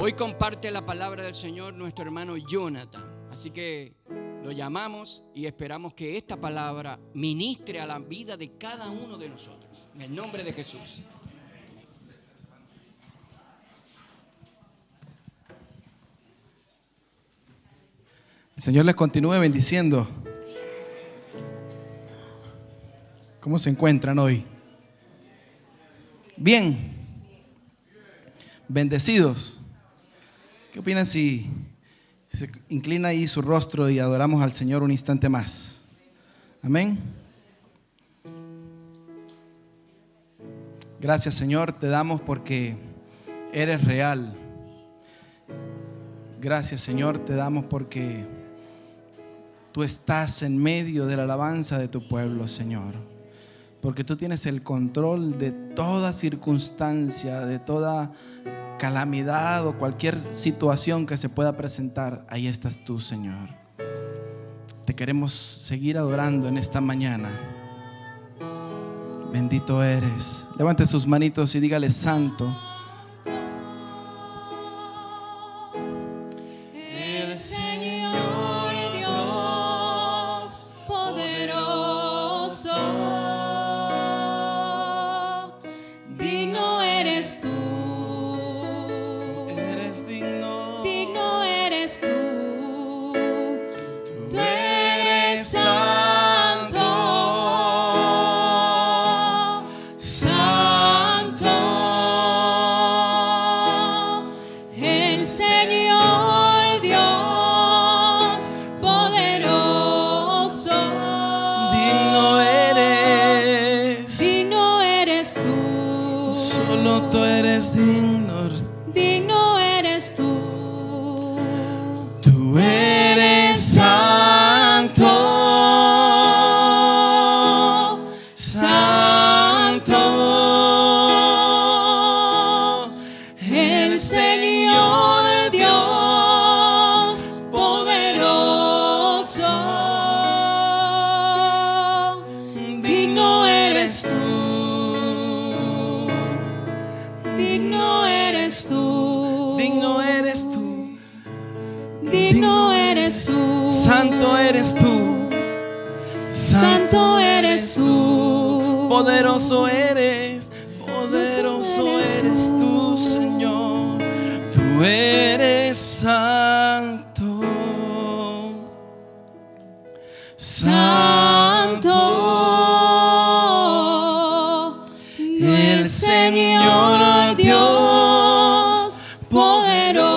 Hoy comparte la palabra del Señor nuestro hermano Jonathan. Así que lo llamamos y esperamos que esta palabra ministre a la vida de cada uno de nosotros. En el nombre de Jesús. El Señor les continúe bendiciendo. ¿Cómo se encuentran hoy? Bien. Bendecidos. ¿Qué opinan si se inclina ahí su rostro y adoramos al Señor un instante más? Amén. Gracias, Señor, te damos porque eres real. Gracias, Señor, te damos porque tú estás en medio de la alabanza de tu pueblo, Señor. Porque tú tienes el control de toda circunstancia, de toda calamidad o cualquier situación que se pueda presentar. Ahí estás tú, Señor. Te queremos seguir adorando en esta mañana. Bendito eres. Levante sus manitos y dígale: Santo. El Señor Dios poderoso, digno eres tú. Eres digno. Digno eres tú. Tú eres santo. Santo. El Señor Dios poderoso. Digno eres. Digno eres tú. Solo tú eres digno. Digno eres tú. Tú eres santo. Santo. El Señor Dios poderoso. Digno eres tú. Digno eres tú. Digno eres tú. Digno eres tú. Santo eres tú. Santo eres tú. Poderoso eres. Poderoso eres tú, Señor. Tú eres santo. Santo. El Señor Dios poderoso.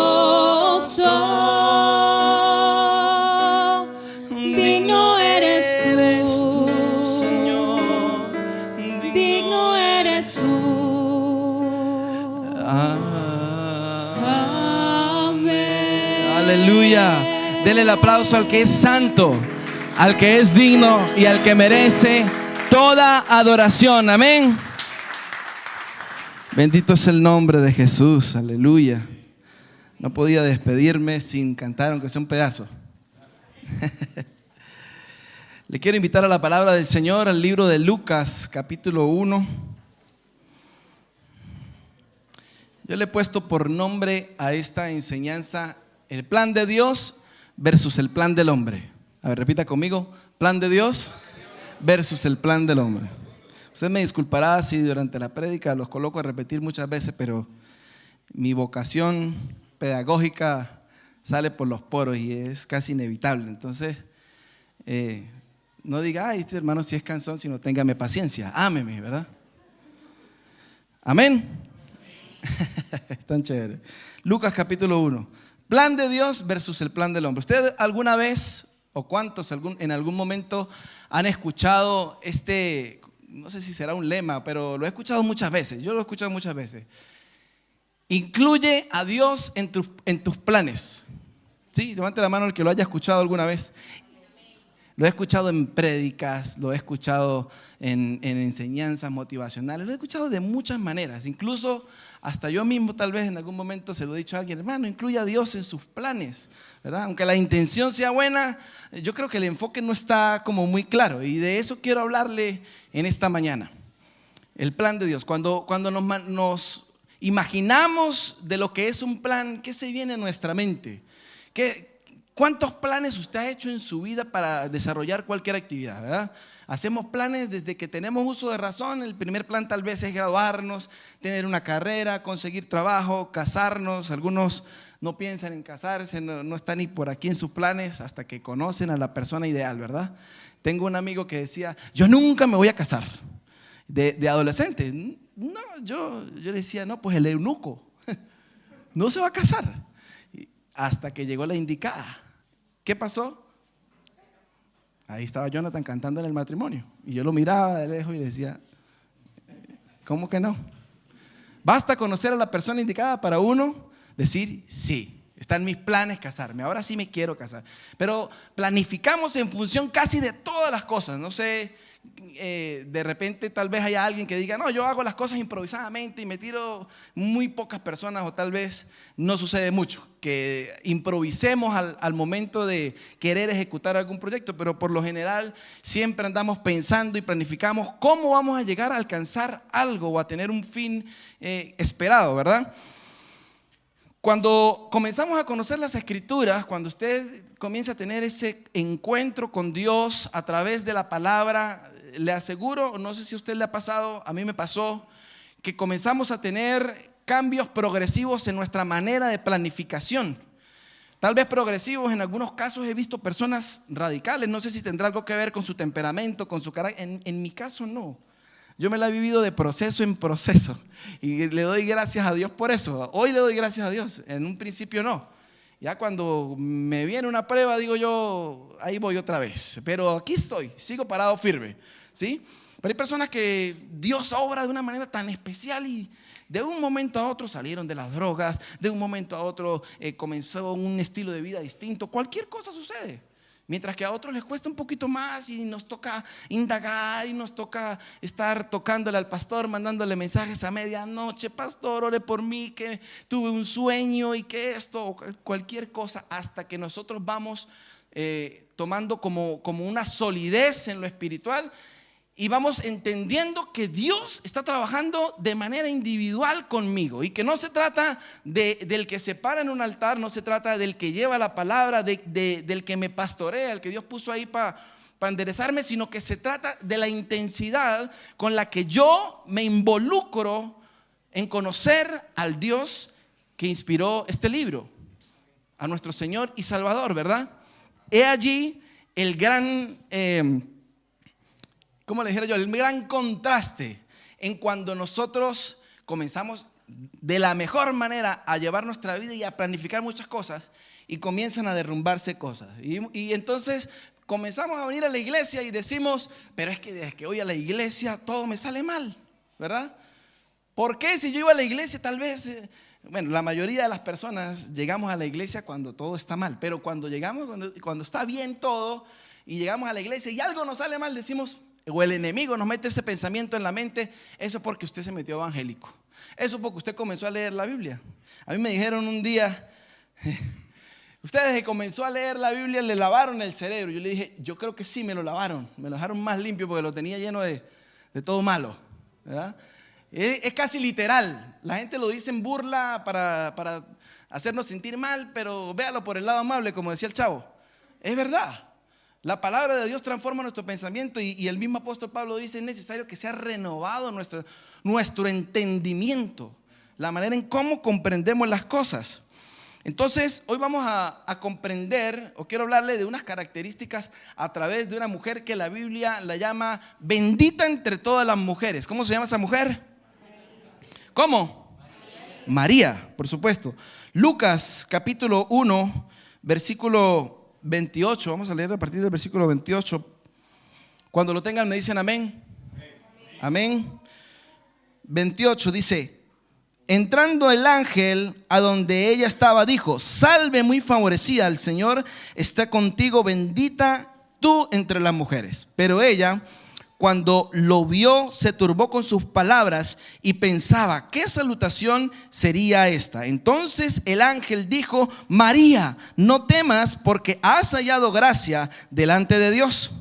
Digno eres tú, Señor. digno eres tú. Amén. Aleluya. Dele el aplauso al que es santo, al que es digno y al que merece toda adoración. Amén. Bendito es el nombre de Jesús. Aleluya. No podía despedirme sin cantar aunque sea un pedazo. Le quiero invitar a la palabra del Señor, al libro de Lucas, capítulo 1. Yo le he puesto por nombre a esta enseñanza: el plan de Dios versus el plan del hombre. A ver, repita conmigo: plan de Dios versus el plan del hombre. Usted me disculpará si durante la prédica los coloco a repetir muchas veces, pero mi vocación pedagógica sale por los poros y es casi inevitable. Entonces, no diga: ay, este hermano si es cansón, sino téngame paciencia, ámeme, ¿verdad? Amén. Tan chévere. Lucas capítulo 1. Plan de Dios versus el plan del hombre. ¿Usted alguna vez, o cuántos en algún momento han escuchado no sé si será un lema, pero lo he escuchado muchas veces? Yo lo he escuchado muchas veces. Incluye a Dios en tus planes. ¿Sí? Levante la mano el que lo haya escuchado alguna vez. Lo he escuchado en prédicas, lo he escuchado en enseñanzas motivacionales, lo he escuchado de muchas maneras. Incluso hasta yo mismo tal vez en algún momento se lo he dicho a alguien: hermano, incluya a Dios en sus planes, ¿verdad? Aunque la intención sea buena, yo creo que el enfoque no está como muy claro, y de eso quiero hablarle en esta mañana. El plan de Dios. Cuando nos imaginamos de lo que es un plan, ¿qué se viene a nuestra mente? ¿Cuántos planes usted ha hecho en su vida para desarrollar cualquier actividad, verdad? Hacemos planes desde que tenemos uso de razón. El primer plan tal vez es graduarnos, tener una carrera, conseguir trabajo, casarnos. Algunos no piensan en casarse, no están ni por aquí en sus planes hasta que conocen a la persona ideal, ¿verdad? Tengo un amigo que decía, yo nunca me voy a casar, de adolescente. No, yo le decía, no, pues el eunuco no se va a casar. Hasta que llegó la indicada. ¿Qué pasó? Ahí estaba Jonathan cantando en el matrimonio. Y yo lo miraba de lejos y le decía, ¿cómo que no? Basta conocer a la persona indicada para uno decir, sí, están mis planes casarme, ahora sí me quiero casar. Pero planificamos en función casi de todas las cosas. No sé, de repente tal vez haya alguien que diga, no, yo hago las cosas improvisadamente y me tiro muy pocas personas, o tal vez no sucede mucho, que improvisemos al momento de querer ejecutar algún proyecto, pero por lo general siempre andamos pensando y planificamos cómo vamos a llegar a alcanzar algo o a tener un fin esperado, ¿verdad? Cuando comenzamos a conocer las Escrituras, cuando usted comienza a tener ese encuentro con Dios a través de la palabra, le aseguro, no sé si a usted le ha pasado, a mí me pasó, que comenzamos a tener cambios progresivos en nuestra manera de planificación. Tal vez progresivos, en algunos casos he visto personas radicales, no sé si tendrá algo que ver con su temperamento, con su carácter. En mi caso no. Yo me la he vivido de proceso en proceso y le doy gracias a Dios por eso. Hoy le doy gracias a Dios, en un principio no. Ya cuando me viene una prueba digo yo, ahí voy otra vez. Pero aquí estoy, sigo parado firme, ¿sí? Pero hay personas que Dios obra de una manera tan especial y de un momento a otro salieron de las drogas, de un momento a otro comenzó un estilo de vida distinto. Cualquier cosa sucede. Mientras que a otros les cuesta un poquito más y nos toca indagar y nos toca estar tocándole al pastor, mandándole mensajes a medianoche, pastor, ore por mí, que tuve un sueño y que esto, cualquier cosa, hasta que nosotros vamos tomando como una solidez en lo espiritual y vamos entendiendo que Dios está trabajando de manera individual conmigo y que no se trata del que se para en un altar, no se trata del que lleva la palabra, del que me pastorea, el que Dios puso ahí para enderezarme, sino que se trata de la intensidad con la que yo me involucro en conocer al Dios que inspiró este libro, a nuestro Señor y Salvador, ¿verdad? He allí el gran... ¿cómo le dijera yo? El gran contraste en cuando nosotros comenzamos de la mejor manera a llevar nuestra vida y a planificar muchas cosas y comienzan a derrumbarse cosas. Y entonces comenzamos a venir a la iglesia y decimos, pero es que desde que voy a la iglesia todo me sale mal, ¿verdad? ¿Por qué? Si yo iba a la iglesia tal vez... Bueno, la mayoría de las personas llegamos a la iglesia cuando todo está mal, pero cuando llegamos, cuando está bien todo y llegamos a la iglesia y algo nos sale mal, decimos... O el enemigo nos mete ese pensamiento en la mente, eso es porque usted se metió evangélico, eso es porque usted comenzó a leer la Biblia. A mí me dijeron un día, usted desde que comenzó a leer la Biblia le lavaron el cerebro. Yo le dije, yo creo que sí me lo lavaron, me lo dejaron más limpio porque lo tenía lleno de todo malo, ¿verdad? Es casi literal, la gente lo dice en burla para hacernos sentir mal, pero véalo por el lado amable, como decía el chavo, es verdad. La palabra de Dios transforma nuestro pensamiento y el mismo apóstol Pablo dice, es necesario que sea renovado nuestro entendimiento, la manera en cómo comprendemos las cosas. Entonces, hoy vamos a comprender, o quiero hablarle de unas características a través de una mujer que la Biblia la llama bendita entre todas las mujeres. ¿Cómo se llama esa mujer? ¿Cómo? María, por supuesto. Lucas capítulo 1, versículo 28, vamos a leer a partir del versículo 28. Cuando lo tengan me dicen amén. Amén. 28 dice, entrando el ángel a donde ella estaba, dijo, salve muy favorecida, el Señor está contigo, bendita tú entre las mujeres. Pero ella, cuando lo vio, se turbó con sus palabras y pensaba, ¿qué salutación sería esta? Entonces el ángel dijo, María, no temas porque has hallado gracia delante de Dios.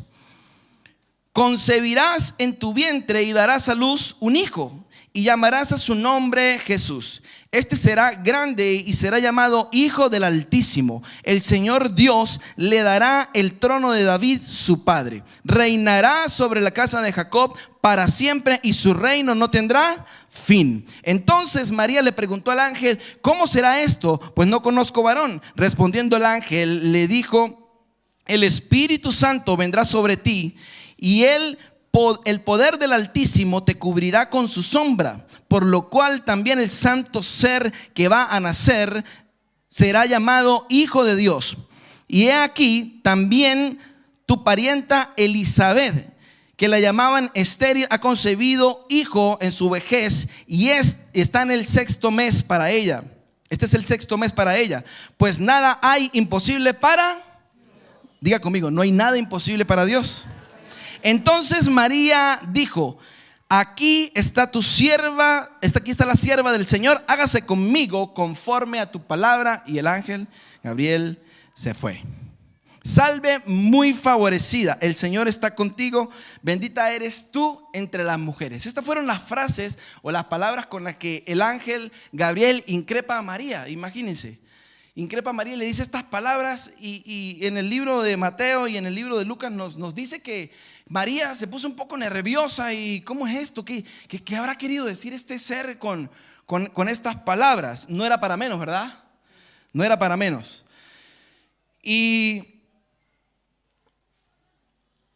Concebirás en tu vientre y darás a luz un hijo y llamarás a su nombre Jesús. Este será grande y será llamado Hijo del Altísimo. El Señor Dios le dará el trono de David, su padre. Reinará sobre la casa de Jacob para siempre y su reino no tendrá fin. Entonces María le preguntó al ángel: ¿cómo será esto? Pues no conozco varón. Respondiendo el ángel le dijo: el Espíritu Santo vendrá sobre ti y el poder del Altísimo te cubrirá con su sombra, por lo cual también el santo ser que va a nacer será llamado Hijo de Dios. Y he aquí también tu parienta Elisabet, que la llamaban estéril, ha concebido hijo en su vejez y está en el 6º mes para ella. Este es el 6º mes para ella, pues nada hay imposible para, diga conmigo, no hay nada imposible para Dios. Entonces María dijo: aquí está tu sierva, aquí está la sierva del Señor, hágase conmigo conforme a tu palabra. Y el ángel Gabriel se fue. Salve muy favorecida, el Señor está contigo, bendita eres tú entre las mujeres. Estas fueron las frases o las palabras con las que el ángel Gabriel increpa a María. Imagínense, increpa a María y le dice estas palabras, y en el libro de Mateo y en el libro de Lucas nos dice que María se puso un poco nerviosa. ¿Y cómo es esto? ¿Qué habrá querido decir este ser con estas palabras? No era para menos, ¿verdad? No era para menos. Y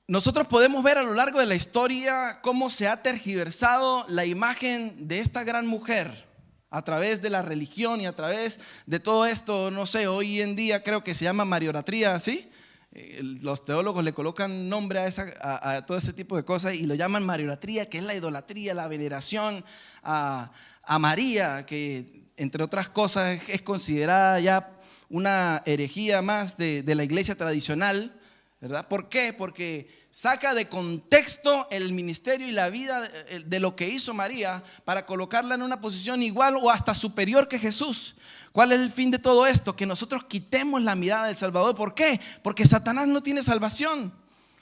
nosotros podemos ver a lo largo de la historia cómo se ha tergiversado la imagen de esta gran mujer a través de la religión y a través de todo esto. No sé, hoy en día creo que se llama mariolatría, ¿sí? Los teólogos le colocan nombre a todo ese tipo de cosas y lo llaman mariolatría, que es la idolatría, la veneración a María, que entre otras cosas es considerada ya una herejía más de la iglesia tradicional, ¿verdad? ¿Por qué? Porque saca de contexto el ministerio y la vida de lo que hizo María para colocarla en una posición igual o hasta superior que Jesús. ¿Cuál es el fin de todo esto? Que nosotros quitemos la mirada del Salvador. ¿Por qué? Porque Satanás no tiene salvación.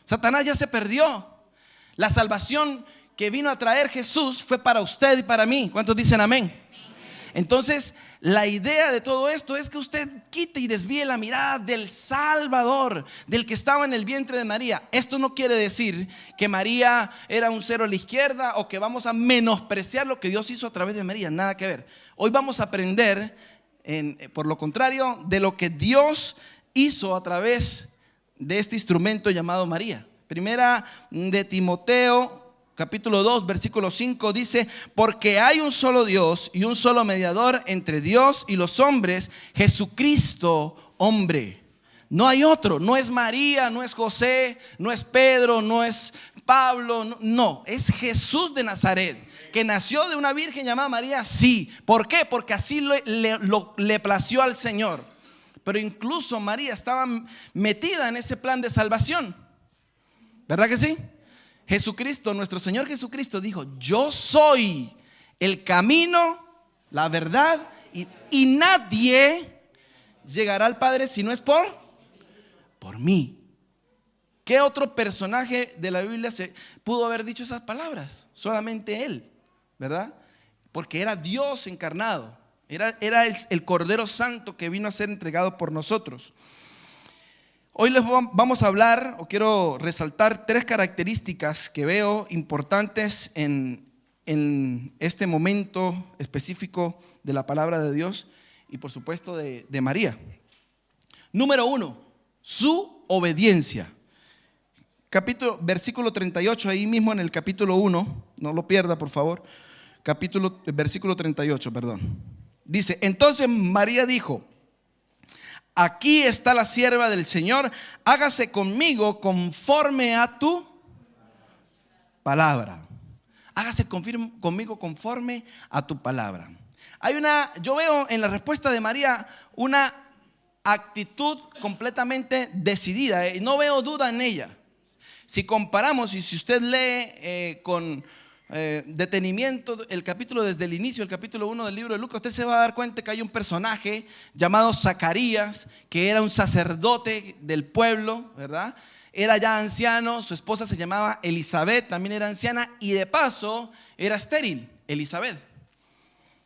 Satanás ya se perdió. La salvación que vino a traer Jesús fue para usted y para mí. ¿Cuántos dicen amén? Entonces, la idea de todo esto es que usted quite y desvíe la mirada del Salvador, del que estaba en el vientre de María. Esto no quiere decir que María era un cero a la izquierda o que vamos a menospreciar lo que Dios hizo a través de María. Nada que ver. Hoy vamos a aprender, por lo contrario, de lo que Dios hizo a través de este instrumento llamado María. Primera de Timoteo capítulo 2, versículo 5 dice: porque hay un solo Dios y un solo mediador entre Dios y los hombres, Jesucristo hombre. No hay otro, no es María, no es José, no es Pedro, no es Pablo, no, es Jesús de Nazaret, que nació de una virgen llamada María, sí. ¿Por qué? Porque así le plació al Señor. Pero incluso María estaba metida en ese plan de salvación, ¿verdad que sí? Jesucristo, nuestro Señor Jesucristo dijo: yo soy el camino, la verdad y nadie llegará al Padre si no es por mí. ¿Qué otro personaje de la Biblia se pudo haber dicho esas palabras? Solamente Él, ¿verdad? Porque era Dios encarnado, era el Cordero Santo que vino a ser entregado por nosotros. Hoy les vamos a hablar, o quiero resaltar 3 características que veo importantes en este momento específico de la palabra de Dios y por supuesto de María. Número 1, su obediencia. Versículo 38, ahí mismo en el capítulo 1, no lo pierda por favor, versículo 38, perdón. Dice: entonces María dijo: aquí está la sierva del Señor, hágase conmigo conforme a tu palabra. Hágase conmigo conforme a tu palabra. Yo veo en la respuesta de María una actitud completamente decidida, no veo duda en ella. Si comparamos y si usted lee con detenimiento el capítulo desde el inicio, el capítulo 1 del libro de Lucas, usted se va a dar cuenta que hay un personaje llamado Zacarías, que era un sacerdote del pueblo, ¿verdad? Era ya anciano, su esposa se llamaba Elisabet, también era anciana y de paso era estéril. Elizabeth.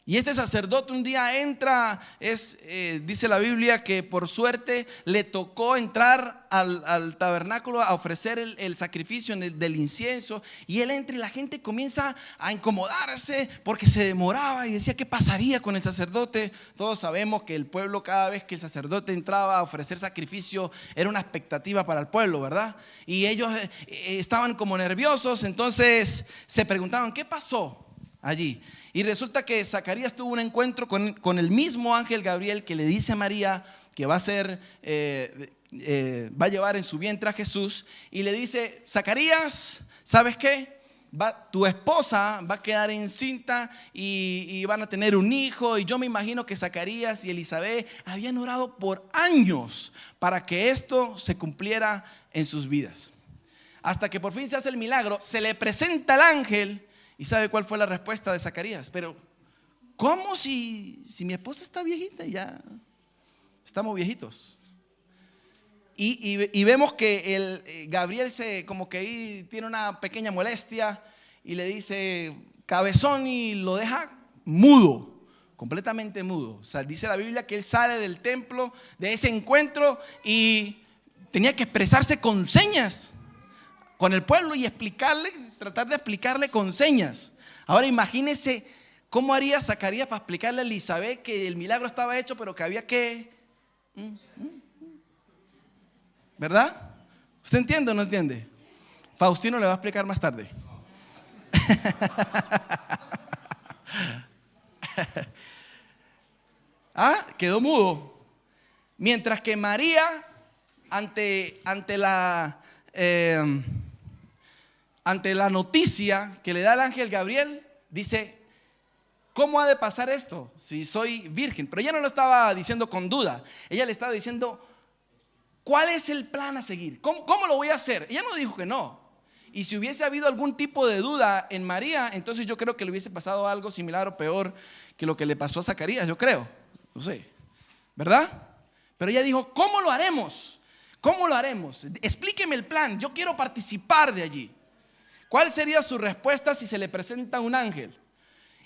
Y este sacerdote un día entra, dice la Biblia que por suerte le tocó entrar al tabernáculo a ofrecer el sacrificio del incienso. Y él entra y la gente comienza a incomodarse porque se demoraba y decía, ¿qué pasaría con el sacerdote? Todos sabemos que el pueblo, cada vez que el sacerdote entraba a ofrecer sacrificio, era una expectativa para el pueblo, ¿verdad? Y ellos estaban como nerviosos, entonces se preguntaban, ¿qué pasó allí? Y resulta que Zacarías tuvo un encuentro con el mismo ángel Gabriel que le dice a María que va a llevar en su vientre a Jesús, y le dice, Zacarías, ¿sabes qué? Tu esposa va a quedar encinta y van a tener un hijo. Y yo me imagino que Zacarías y Elizabeth habían orado por años para que esto se cumpliera en sus vidas. Hasta que por fin se hace el milagro, se le presenta el ángel. ¿Y sabe cuál fue la respuesta de Zacarías? Pero, ¿cómo si mi esposa está viejita y ya estamos viejitos? Y vemos que Gabriel como que ahí tiene una pequeña molestia y le dice cabezón y lo deja mudo, completamente mudo. O sea, dice la Biblia que él sale del templo de ese encuentro y tenía que expresarse con señas con el pueblo y tratar de explicarle con señas. Ahora imagínese cómo haría Zacarías para explicarle a Elizabeth que el milagro estaba hecho, pero que había que... ¿Verdad? ¿Usted entiende o no entiende? Faustino le va a explicar más tarde. Quedó mudo. Mientras que María, ante la noticia que le da el ángel Gabriel, dice, ¿cómo ha de pasar esto si soy virgen? Pero ella no lo estaba diciendo con duda. Ella le estaba diciendo, ¿cuál es el plan a seguir? ¿Cómo lo voy a hacer? Ella no dijo que no. Y si hubiese habido algún tipo de duda en María, entonces yo creo que le hubiese pasado algo similar o peor que lo que le pasó a Zacarías, yo creo. No sé, ¿verdad? Pero ella dijo, ¿cómo lo haremos? ¿Cómo lo haremos? Explíqueme el plan, yo quiero participar de allí. ¿Cuál sería su respuesta si se le presenta un ángel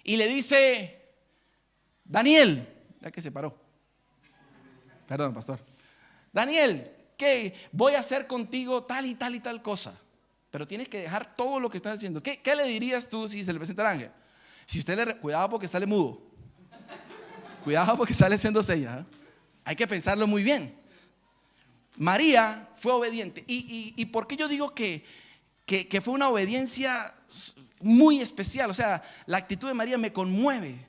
y le dice, Daniel, ya que se paró, perdón, pastor, Daniel, ¿qué voy a hacer contigo tal y tal y tal cosa? Pero tienes que dejar todo lo que estás haciendo. ¿Qué le dirías tú si se le presenta el ángel? Si usted cuidado porque sale mudo, cuidado porque sale haciendo señas, ¿eh? Hay que pensarlo muy bien. María fue obediente. ¿Y por qué yo digo que fue una obediencia muy especial? O sea, la actitud de María me conmueve,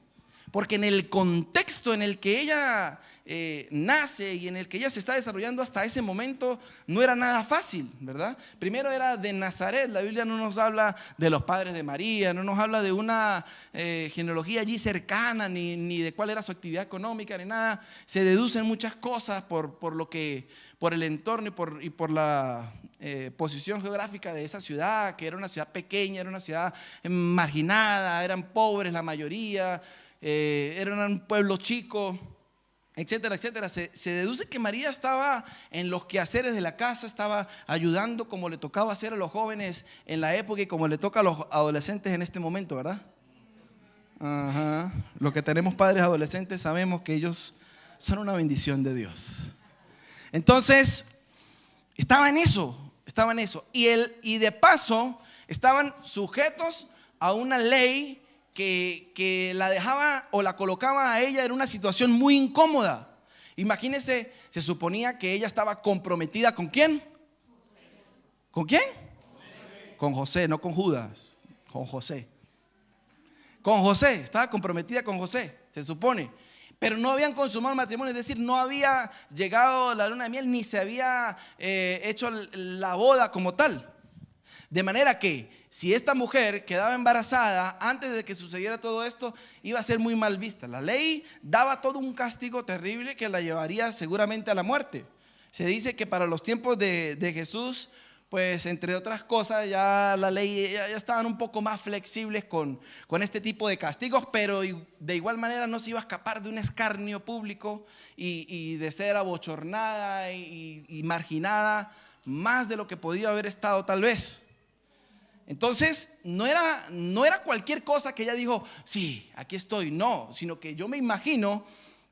porque en el contexto en el que ella nace y en el que ella se está desarrollando hasta ese momento no era nada fácil, ¿verdad? Primero era de Nazaret. La Biblia no nos habla de los padres de María, no nos habla de una genealogía allí cercana, ni de cuál era su actividad económica, ni nada. Se deducen muchas cosas por el entorno y por la posición geográfica de esa ciudad, que era una ciudad pequeña, era una ciudad marginada, eran pobres la mayoría, era un pueblo chico, etcétera, etcétera. Se deduce que María estaba en los quehaceres de la casa, estaba ayudando como le tocaba hacer a los jóvenes en la época y como le toca a los adolescentes en este momento, ¿verdad? Ajá. Los que tenemos padres adolescentes sabemos que ellos son una bendición de Dios. Entonces, estaba en eso. Y de paso, estaban sujetos a una ley que la dejaba o la colocaba a ella en una situación muy incómoda. Imagínense, se suponía que ella estaba comprometida ¿con quién? ¿Con quién? Con José, no con Judas, con José. Con José, estaba comprometida con José, se supone. Pero no habían consumado el matrimonio, es decir, no había llegado la luna de miel ni se había hecho la boda como tal. De manera que si esta mujer quedaba embarazada antes de que sucediera todo esto, iba a ser muy mal vista. La ley daba todo un castigo terrible que la llevaría seguramente a la muerte. Se dice que para los tiempos de Jesús, pues entre otras cosas, ya la ley ya estaban un poco más flexibles con este tipo de castigos, pero de igual manera no se iba a escapar de un escarnio público y de ser abochornada y marginada más de lo que podía haber estado tal vez. Entonces, no era cualquier cosa que ella dijo, sí, aquí estoy, no, sino que yo me imagino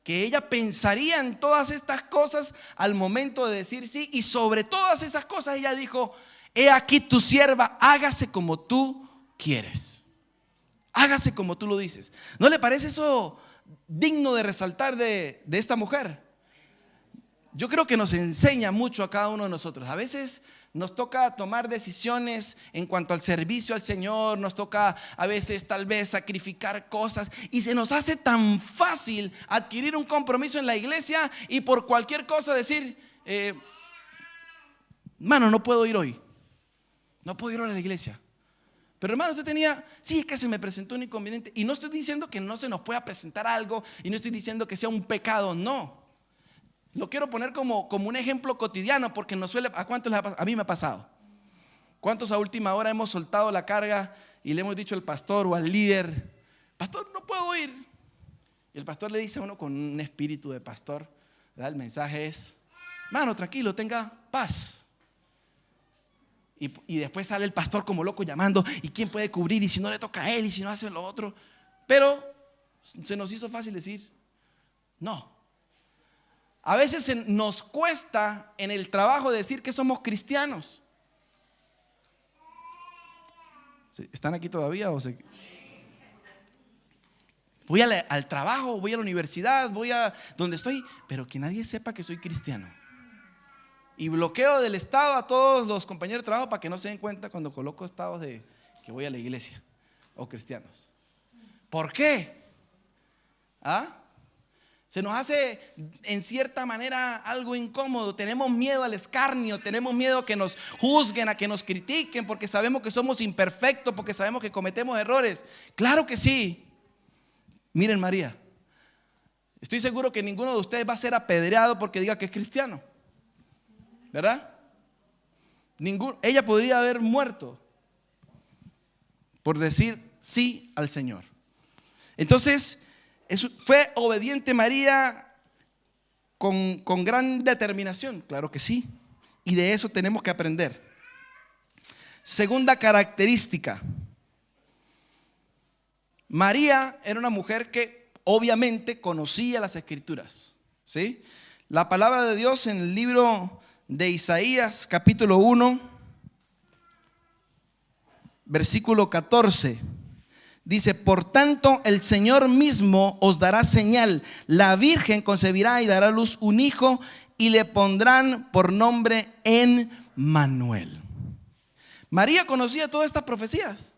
que ella pensaría en todas estas cosas al momento de decir sí, y sobre todas esas cosas ella dijo, he aquí tu sierva, hágase como tú quieres, hágase como tú lo dices. ¿No le parece eso digno de resaltar de esta mujer? Yo creo que nos enseña mucho a cada uno de nosotros. A veces nos toca tomar decisiones en cuanto al servicio al Señor, nos toca a veces tal vez sacrificar cosas y se nos hace tan fácil adquirir un compromiso en la iglesia y por cualquier cosa decir, hermano, no puedo ir hoy, no puedo ir hoy a la iglesia. Pero hermano, usted tenía, sí, es que se me presentó un inconveniente. Y no estoy diciendo que no se nos pueda presentar algo y no estoy diciendo que sea un pecado, no. Lo quiero poner como un ejemplo cotidiano porque nos suele, ¿a cuántos les ha pasado? A mí me ha pasado. ¿Cuántos a última hora hemos soltado la carga y le hemos dicho al pastor o al líder, pastor, no puedo ir? Y el pastor le dice a uno con un espíritu de pastor, ¿verdad? El mensaje es, mano, tranquilo, tenga paz. Y después sale el pastor como loco llamando, ¿y quién puede cubrir? Y si no le toca a él, y si no hace lo otro. Pero se nos hizo fácil decir, no. A veces nos cuesta en el trabajo decir que somos cristianos. ¿Están aquí todavía? Voy al trabajo, voy a la universidad, voy a donde estoy, pero que nadie sepa que soy cristiano. Y bloqueo del estado a todos los compañeros de trabajo para que no se den cuenta cuando coloco estados de que voy a la iglesia o cristianos. ¿Por qué? ¿Ah? Se nos hace en cierta manera algo incómodo. Tenemos miedo al escarnio, tenemos miedo a que nos juzguen, a que nos critiquen, porque sabemos que somos imperfectos, porque sabemos que cometemos errores. Claro que sí. Miren, María, estoy seguro que ninguno de ustedes va a ser apedreado porque diga que es cristiano, ¿verdad? Ella podría haber muerto por decir sí al Señor. Entonces, ¿fue obediente María con gran determinación? Claro que sí. Y de eso tenemos que aprender. Segunda característica. María era una mujer que obviamente conocía las Escrituras, ¿sí? La palabra de Dios en el libro de Isaías, capítulo 1, versículo 14. Dice, por tanto el Señor mismo os dará señal, la Virgen concebirá y dará a luz un hijo y le pondrán por nombre Emmanuel. María conocía todas estas profecías.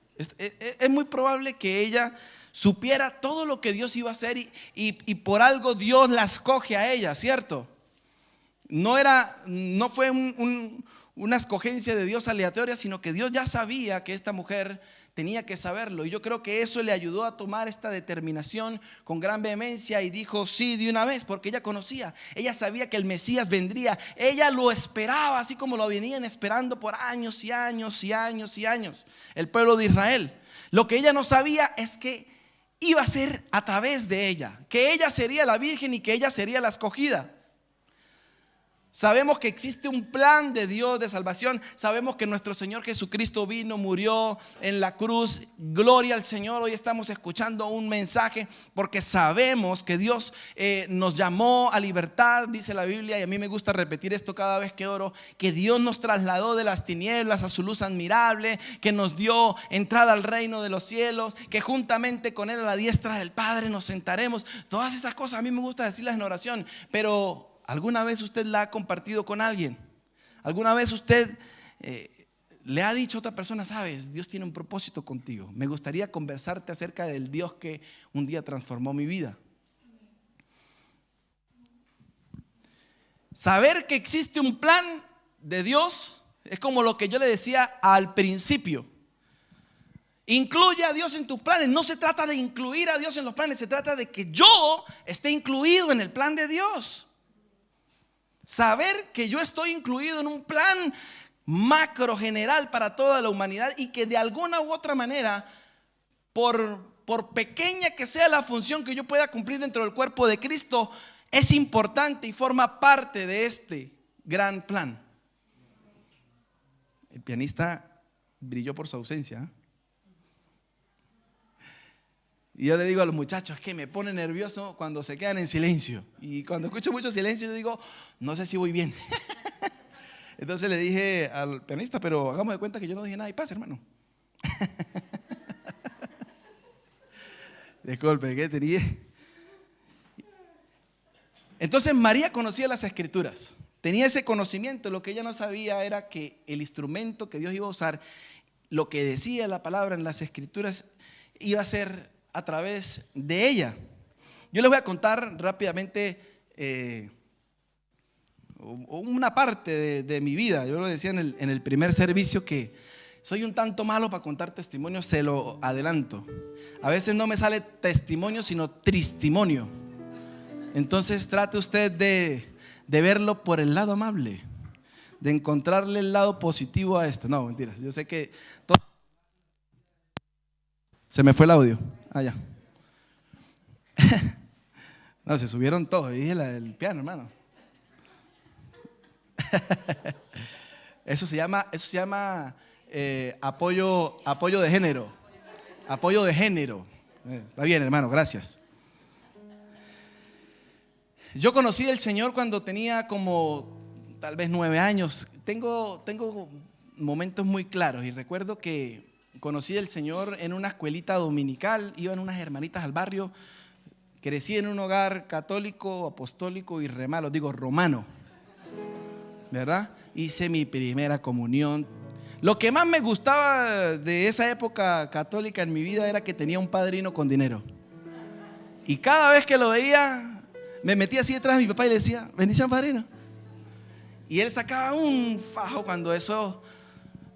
Es muy probable que ella supiera todo lo que Dios iba a hacer y por algo Dios la escoge a ella, ¿cierto? No fue una escogencia de Dios aleatoria, sino que Dios ya sabía que esta mujer tenía que saberlo. Y yo creo que eso le ayudó a tomar esta determinación con gran vehemencia y dijo sí de una vez, porque ella conocía, ella sabía que el Mesías vendría, ella lo esperaba, así como lo venían esperando por años y años y años y años el pueblo de Israel. Lo que ella no sabía es que iba a ser a través de ella, que ella sería la virgen y que ella sería la escogida. Sabemos que existe un plan de Dios de salvación. Sabemos que nuestro Señor Jesucristo vino, murió en la cruz. Gloria al Señor. Hoy estamos escuchando un mensaje porque sabemos que Dios nos llamó a libertad, dice la Biblia, y a mí me gusta repetir esto cada vez que oro, que Dios nos trasladó de las tinieblas a su luz admirable, que nos dio entrada al reino de los cielos, que juntamente con Él a la diestra del Padre nos sentaremos. Todas esas cosas a mí me gusta decirlas en oración, pero ¿alguna vez usted la ha compartido con alguien? ¿Alguna vez usted le ha dicho a otra persona, sabes, Dios tiene un propósito contigo? Me gustaría conversarte acerca del Dios que un día transformó mi vida. Saber que existe un plan de Dios es como lo que yo le decía al principio. Incluye a Dios en tus planes. No se trata de incluir a Dios en los planes, se trata de que yo esté incluido en el plan de Dios. Saber que yo estoy incluido en un plan macro general para toda la humanidad y que de alguna u otra manera, por pequeña que sea la función que yo pueda cumplir dentro del cuerpo de Cristo, es importante y forma parte de este gran plan. El pianista brilló por su ausencia. Y yo le digo a los muchachos, es que me pone nervioso cuando se quedan en silencio. Y cuando escucho mucho silencio, yo digo, no sé si voy bien. Entonces le dije al pianista, pero hagamos de cuenta que yo no dije nada y pasa, hermano. Disculpe, ¿qué tenía? Entonces María conocía las Escrituras, tenía ese conocimiento. Lo que ella no sabía era que el instrumento que Dios iba a usar, lo que decía la palabra en las Escrituras, iba a ser a través de ella. Yo les voy a contar rápidamente una parte de mi vida. Yo lo decía en el primer servicio que soy un tanto malo para contar testimonios, se lo adelanto. A veces no me sale testimonio, sino tristimonio. Entonces trate usted de verlo por el lado amable, de encontrarle el lado positivo a esto. No, mentiras, yo sé que se me fue el audio. Ya. No, se subieron todos. Dije el piano, hermano. Eso se llama apoyo de género. Apoyo de género. Está bien, hermano, gracias. Yo conocí al Señor cuando tenía como tal vez 9 años. Tengo momentos muy claros y recuerdo que conocí al Señor en una escuelita dominical. Iban unas hermanitas al barrio. Crecí en un hogar católico, apostólico y romano, ¿verdad? Hice mi primera comunión. Lo que más me gustaba de esa época católica en mi vida era que tenía un padrino con dinero. Y cada vez que lo veía, me metía así detrás de mi papá y le decía, bendición, padrino. Y él sacaba un fajo cuando eso,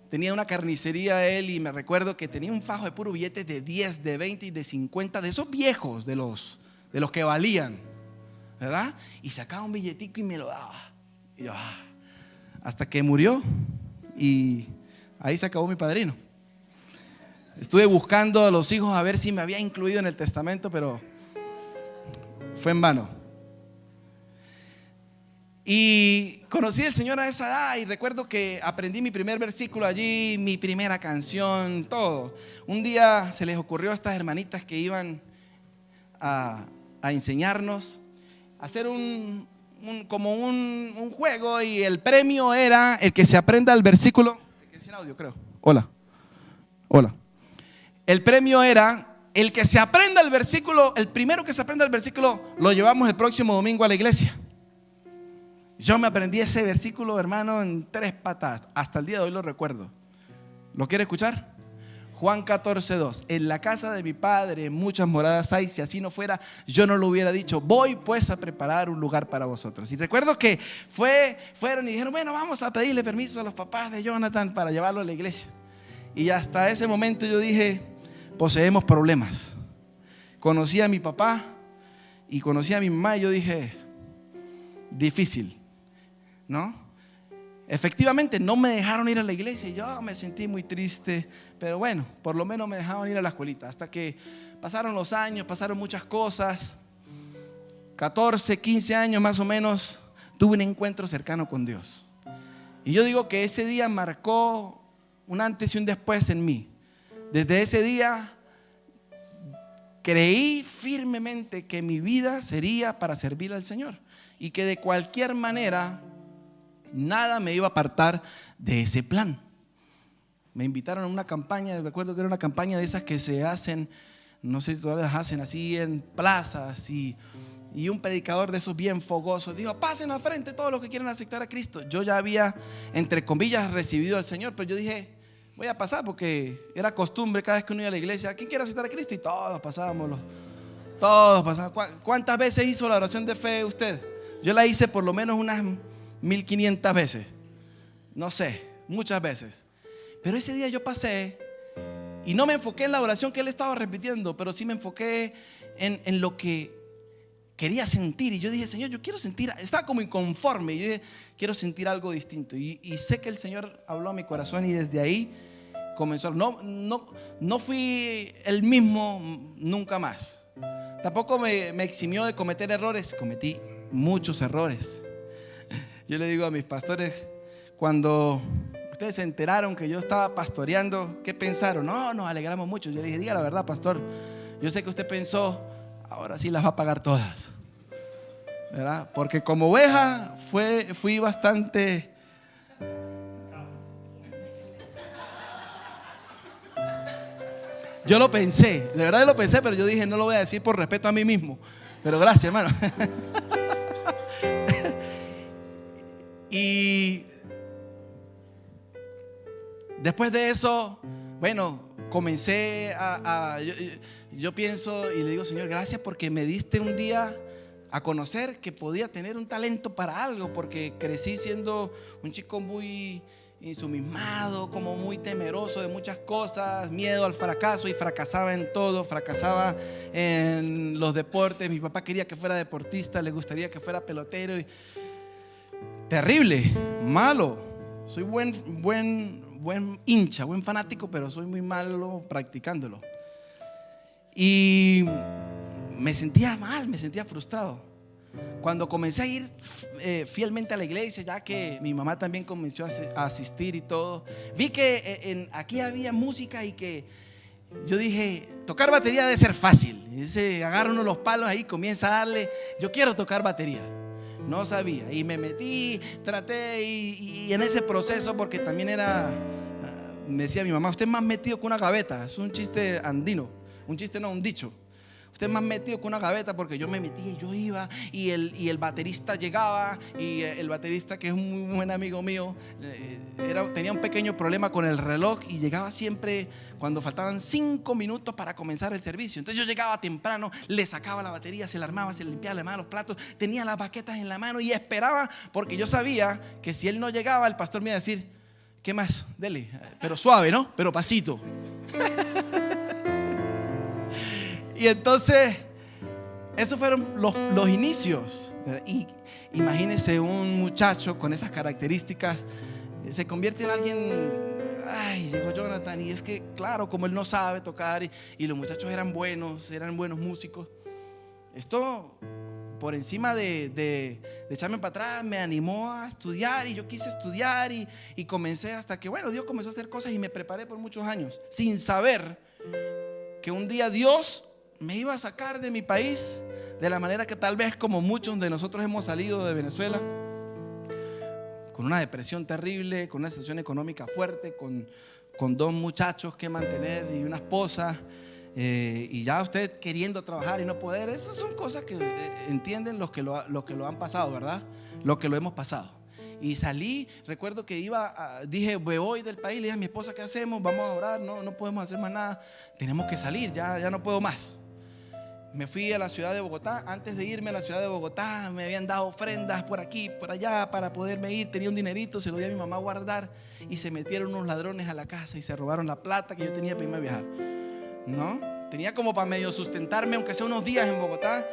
tenía una carnicería él, y me recuerdo que tenía un fajo de puros billetes de 10, de 20 y de 50, de esos viejos, de los que valían, ¿verdad? Y sacaba un billetico y me lo daba. Y yo, hasta que murió y ahí se acabó mi padrino. Estuve buscando a los hijos a ver si me había incluido en el testamento, pero fue en vano. Y conocí al Señor a esa edad y recuerdo que aprendí mi primer versículo allí, mi primera canción, todo. Un día se les ocurrió a estas hermanitas que iban a enseñarnos a hacer un juego, y el premio era el que se aprenda el versículo. Sin audio, creo. Hola. El premio era el que se aprenda el versículo, el primero que se aprenda el versículo lo llevamos el próximo domingo a la iglesia. Yo me aprendí ese versículo, hermano, en 3 patadas. Hasta el día de hoy lo recuerdo. ¿Lo quiere escuchar? Juan 14:2. En la casa de mi padre muchas moradas hay. Si así no fuera, yo no lo hubiera dicho. Voy pues a preparar un lugar para vosotros. Y recuerdo que fueron y dijeron, bueno, vamos a pedirle permiso a los papás de Jonathan para llevarlo a la iglesia. Y hasta ese momento yo dije, poseemos problemas. Conocí a mi papá y conocí a mi mamá y yo dije, difícil, ¿no? Efectivamente no me dejaron ir a la iglesia y yo me sentí muy triste, pero bueno, por lo menos me dejaban ir a la escuelita. Hasta que pasaron los años, pasaron muchas cosas. 14, 15 años más o menos, tuve un encuentro cercano con Dios. Y yo digo que ese día marcó un antes y un después en mí. Desde ese día creí firmemente que mi vida sería para servir al Señor y que de cualquier manera nada me iba a apartar de ese plan. Me invitaron a una campaña, recuerdo que era una campaña de esas que se hacen, no sé si todavía las hacen así en plazas, y un predicador de esos bien fogosos dijo, pasen al frente todos los que quieran aceptar a Cristo. Yo ya había, entre comillas, recibido al Señor, pero yo dije, voy a pasar, porque era costumbre cada vez que uno iba a la iglesia, ¿quién quiere aceptar a Cristo? Y todos pasábamos. ¿Cuántas veces hizo la oración de fe usted? Yo la hice por lo menos unas 1500 veces, no sé, muchas veces. Pero ese día yo pasé y no me enfoqué en la oración que él estaba repitiendo, pero sí me enfoqué en lo que quería sentir. Y yo dije, Señor, yo quiero sentir, estaba como inconforme, y yo dije, quiero sentir algo distinto. Y sé que el Señor habló a mi corazón y desde ahí comenzó. No fui el mismo nunca más. Tampoco me eximió de cometer errores, cometí muchos errores. Yo le digo a mis pastores, cuando ustedes se enteraron que yo estaba pastoreando, ¿qué pensaron? No, nos alegramos mucho. Yo le dije, diga la verdad, pastor, yo sé que usted pensó, ahora sí las va a pagar todas, ¿verdad? Porque como oveja fui bastante... Yo lo pensé, de verdad lo pensé, pero yo dije, no lo voy a decir por respeto a mí mismo. Pero gracias, hermano. Y después de eso, bueno, comencé yo pienso y le digo, Señor, gracias porque me diste un día a conocer que podía tener un talento para algo, porque crecí siendo un chico muy insumismado, como muy temeroso de muchas cosas, miedo al fracaso, y fracasaba en todo, fracasaba en los deportes. Mi papá quería que fuera deportista, le gustaría que fuera pelotero, y terrible, malo. Soy buen hincha, buen fanático, pero soy muy malo practicándolo. Y me sentía mal, me sentía frustrado. Cuando comencé a ir fielmente a la iglesia, ya que mi mamá también comenzó a asistir y todo, vi que aquí había música y que yo dije, tocar batería debe ser fácil. Y dice, agarra uno los palos ahí, comienza a darle, yo quiero tocar batería. No sabía y me metí, traté y en ese proceso, porque también me decía mi mamá, usted es más metido que una gaveta. Es un chiste andino, un chiste no, un dicho. Usted es más metido que una gaveta, porque yo me metía y yo iba y el baterista llegaba, y el baterista, que es un muy buen amigo mío, tenía un pequeño problema con el reloj y llegaba siempre cuando faltaban 5 minutos para comenzar el servicio. Entonces yo llegaba temprano, le sacaba la batería, se la armaba, se le limpiaba la mano, los platos, tenía las baquetas en la mano y esperaba, porque yo sabía que si él no llegaba, el pastor me iba a decir, ¿qué más? Dele, pero suave, ¿no? Pero pasito. Y entonces, esos fueron los inicios. Y imagínense un muchacho con esas características, se convierte en alguien. Ay, llegó Jonathan, y es que, claro, como él no sabe tocar, y los muchachos eran buenos músicos. Esto, por encima de echarme para atrás, me animó a estudiar, y yo quise estudiar, y comencé hasta que, bueno, Dios comenzó a hacer cosas, y me preparé por muchos años, sin saber que un día Dios me iba a sacar de mi país, de la manera que tal vez como muchos de nosotros hemos salido de Venezuela, con una depresión terrible, con una situación económica fuerte, con 2 muchachos que mantener y una esposa, y ya usted queriendo trabajar y no poder. Esas son cosas que entienden los que lo han pasado, ¿verdad? Los que lo hemos pasado. Y salí, recuerdo que dije, me voy del país, le dije a mi esposa, ¿qué hacemos? Vamos a orar, no podemos hacer más nada, tenemos que salir, ya no puedo más. Me fui a la ciudad de Bogotá. Antes de irme a la ciudad de Bogotá, me habían dado ofrendas por aquí, por allá, para poderme ir. Tenía un dinerito, se lo di a mi mamá a guardar, y se metieron unos ladrones a la casa y se robaron la plata que yo tenía para irme a viajar. No, tenía como para medio sustentarme, aunque sea unos días en Bogotá.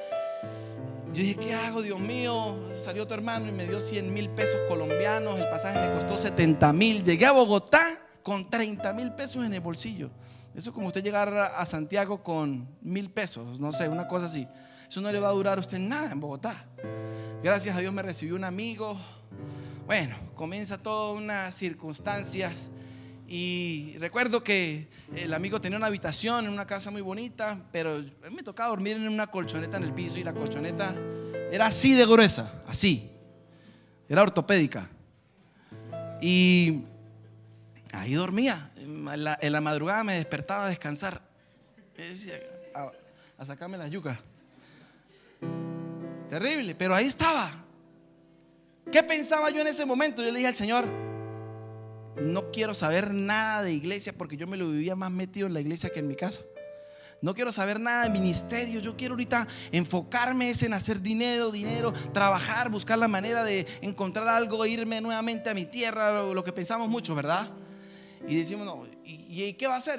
Yo dije, ¿qué hago, Dios mío? Salió tu hermano y me dio 100,000 pesos colombianos. El pasaje me costó 70,000. Llegué a Bogotá con 30,000 pesos en el bolsillo. Eso es como usted llegar a Santiago con 1,000 pesos, no sé, una cosa así. Eso no le va a durar a usted nada en Bogotá. Gracias a Dios me recibió un amigo. Bueno, comienza todas unas circunstancias. Y recuerdo que el amigo tenía una habitación en una casa muy bonita, pero me tocaba dormir en una colchoneta en el piso, y la colchoneta era así de gruesa, así. Era ortopédica. Y ahí dormía. En la madrugada me despertaba a descansar, a sacarme las yucas. Terrible, pero ahí estaba. ¿Qué pensaba yo en ese momento? Yo le dije al Señor, no quiero saber nada de iglesia, porque yo me lo vivía más metido en la iglesia que en mi casa. No quiero saber nada de ministerio. Yo quiero ahorita enfocarme en hacer dinero, trabajar, buscar la manera de encontrar algo, irme nuevamente a mi tierra, lo que pensamos mucho, ¿verdad? Y decimos, no, ¿y qué va a hacer?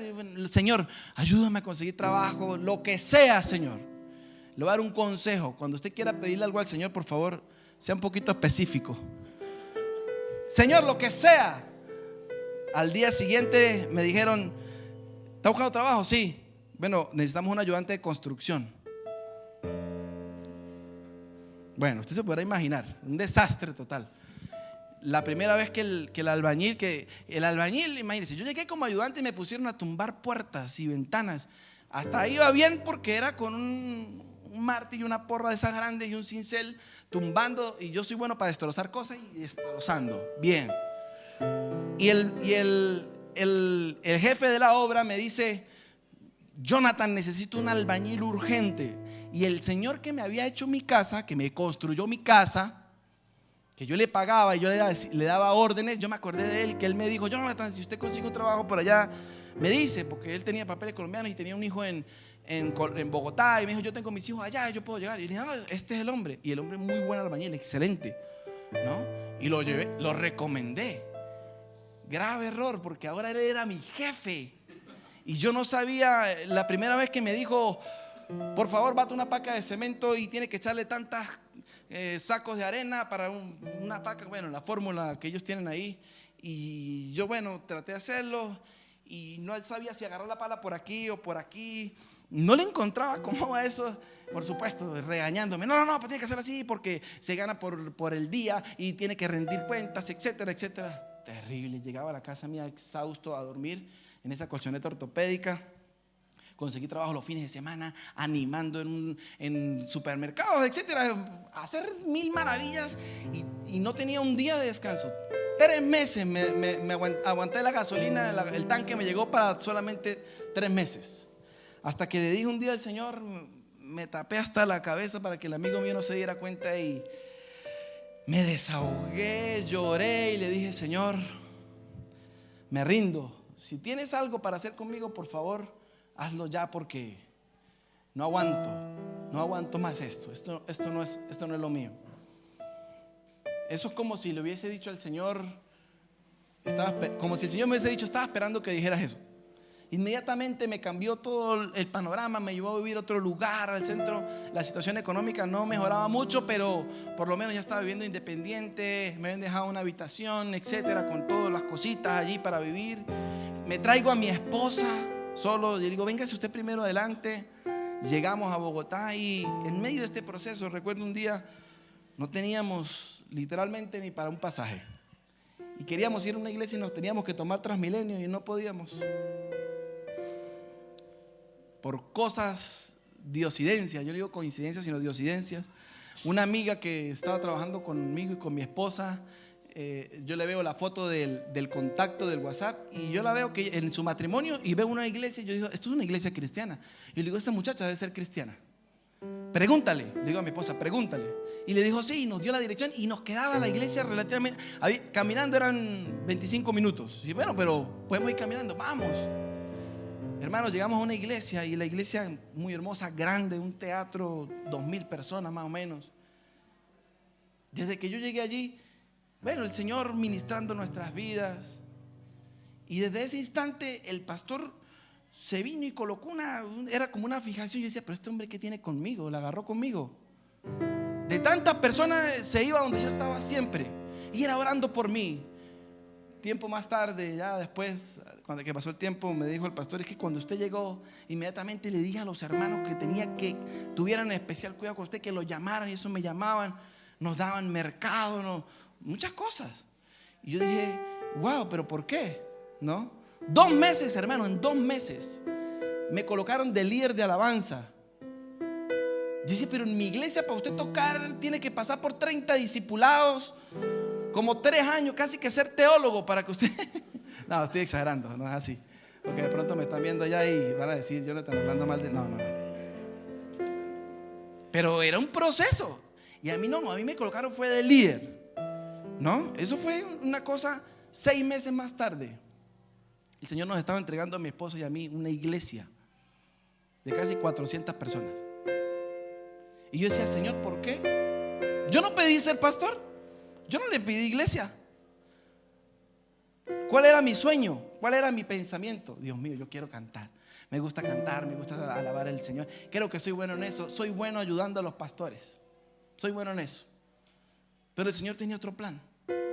Señor, ayúdame a conseguir trabajo, lo que sea, Señor. Le voy a dar un consejo. Cuando usted quiera pedirle algo al Señor, por favor, sea un poquito específico. Señor, lo que sea. Al día siguiente me dijeron, ¿está buscando trabajo? Sí. Bueno, necesitamos un ayudante de construcción. Bueno, usted se podrá imaginar, un desastre total. la primera vez que el albañil, imagínense, yo llegué como ayudante y me pusieron a tumbar puertas y ventanas. Hasta ahí iba bien porque era con un martillo, una porra de esas grandes y un cincel tumbando, y yo soy bueno para destrozar cosas y destrozando, bien. Y el jefe de la obra me dice: Jonathan, necesito un albañil urgente. Y el señor que me había hecho mi casa, que me construyó mi casa, que yo le pagaba y yo le daba órdenes, yo me acordé de él y que él me dijo: Jonathan, si usted consigue un trabajo por allá, me dice, porque él tenía papeles colombianos y tenía un hijo en Bogotá, y me dijo: yo tengo mis hijos allá, yo puedo llegar. Y le dije: no, este es el hombre. Y el hombre muy buen albañil, excelente, ¿no? Y lo llevé, lo recomendé. Grave error, porque ahora él era mi jefe y yo no sabía. La primera vez que me dijo: por favor, bate una paca de cemento y tiene que echarle tantas sacos de arena para una paca, bueno, la fórmula que ellos tienen ahí. Y yo, bueno, traté de hacerlo y no sabía si agarrar la pala por aquí o por aquí. No le encontraba cómo eso. Por supuesto, regañándome: no, pues tiene que hacer así porque se gana por el día y tiene que rendir cuentas, etcétera, etcétera. Terrible. Llegaba a la casa mía exhausto a dormir en esa colchoneta ortopédica. Conseguí trabajo los fines de semana, animando en supermercados, etcétera, hacer mil maravillas, y no tenía un día de descanso. 3 meses me aguanté la gasolina, el tanque me llegó para solamente 3 meses. Hasta que le dije un día al Señor, me tapé hasta la cabeza para que el amigo mío no se diera cuenta, y me desahogué, lloré y le dije: Señor, me rindo. Si tienes algo para hacer conmigo, por favor, hazlo ya, porque no aguanto más esto no es lo mío. Eso es como si le hubiese dicho al Señor, como si el Señor me hubiese dicho: estaba esperando que dijeras eso. Inmediatamente me cambió todo el panorama, me llevó a vivir a otro lugar, al centro. La situación económica no mejoraba mucho, pero por lo menos ya estaba viviendo independiente. Me habían dejado una habitación, etcétera, con todas las cositas allí para vivir. Me traigo a mi esposa solo, y le digo: véngase usted primero adelante. Llegamos a Bogotá, y en medio de este proceso, recuerdo un día, no teníamos literalmente ni para un pasaje, y queríamos ir a una iglesia y nos teníamos que tomar Transmilenio y no podíamos. Por cosas, diosidencias, yo no digo coincidencias, sino diosidencias. Una amiga que estaba trabajando conmigo y con mi esposa, yo le veo la foto del contacto del WhatsApp, y yo la veo que en su matrimonio, y veo una iglesia, y yo digo: esto es una iglesia cristiana. Y le digo: esta muchacha debe ser cristiana, pregúntale. Le digo a mi esposa: pregúntale. Y le dijo sí, y nos dio la dirección, y nos quedaba la iglesia relativamente, caminando eran 25 minutos. Y bueno, pero podemos ir caminando, vamos. Hermanos, llegamos a una iglesia, y la iglesia muy hermosa, grande, un teatro, 2,000 personas más o menos. Desde que yo llegué allí, bueno, el Señor ministrando nuestras vidas, y desde ese instante el pastor se vino y colocó era como una fijación. Yo decía: pero este hombre, ¿qué tiene conmigo? La agarró conmigo. De tantas personas se iba donde yo estaba siempre, y era orando por mí. Tiempo más tarde, ya después, cuando que pasó el tiempo, me dijo el pastor: es que cuando usted llegó, inmediatamente le dije a los hermanos que tuvieran especial cuidado con usted, que lo llamaran. Y eso me llamaban, nos daban mercado, muchas cosas. Y yo dije: wow, pero ¿por qué? ¿No? 2 meses, hermano, en 2 meses me colocaron de líder de alabanza. Yo dije: pero en mi iglesia, para usted tocar, tiene que pasar por 30 discipulados, como 3 años, casi que ser teólogo para que usted... No, estoy exagerando, no es así. Porque de pronto me están viendo allá y van a decir: Jonathan, hablando mal de... No. Pero era un proceso. Y a mí me colocaron fue de líder, ¿no? Eso fue una cosa. 6 meses más tarde, el Señor nos estaba entregando a mi esposo y a mí una iglesia de casi 400 personas. Y yo decía: Señor, ¿por qué? Yo no pedí ser pastor. Yo no le pedí iglesia. ¿Cuál era mi sueño? ¿Cuál era mi pensamiento? Dios mío, yo quiero cantar. Me gusta cantar, me gusta alabar al Señor. Creo que soy bueno en eso. Soy bueno ayudando a los pastores. Soy bueno en eso. Pero el Señor tenía otro plan.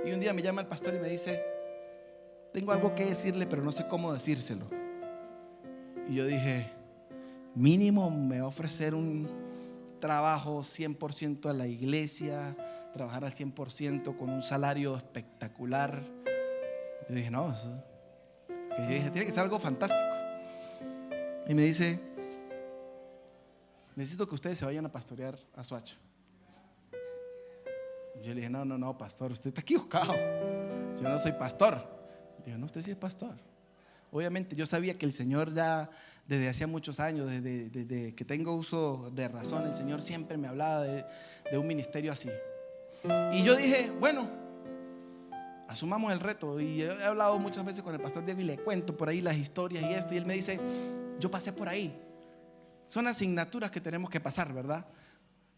Y un día me llama el pastor y me dice: tengo algo que decirle, pero no sé cómo decírselo. Y yo dije: mínimo me va a ofrecer un trabajo 100% a la iglesia, trabajar al 100% con un salario espectacular. Yo dije, no, eso, yo dije, tiene que ser algo fantástico. Y me dice, necesito que ustedes se vayan a pastorear a Soacha. Yo le dije, no, pastor, usted está equivocado. Yo no soy pastor. Le dije, no, usted sí es pastor. Obviamente yo sabía que el Señor ya desde hacía muchos años, desde que tengo uso de razón, el Señor siempre me hablaba de un ministerio así. Y yo dije, bueno, asumamos el reto. Y he hablado muchas veces con el pastor Diego y le cuento por ahí las historias y esto. Y él me dice, yo pasé por ahí. Son asignaturas que tenemos que pasar, ¿verdad?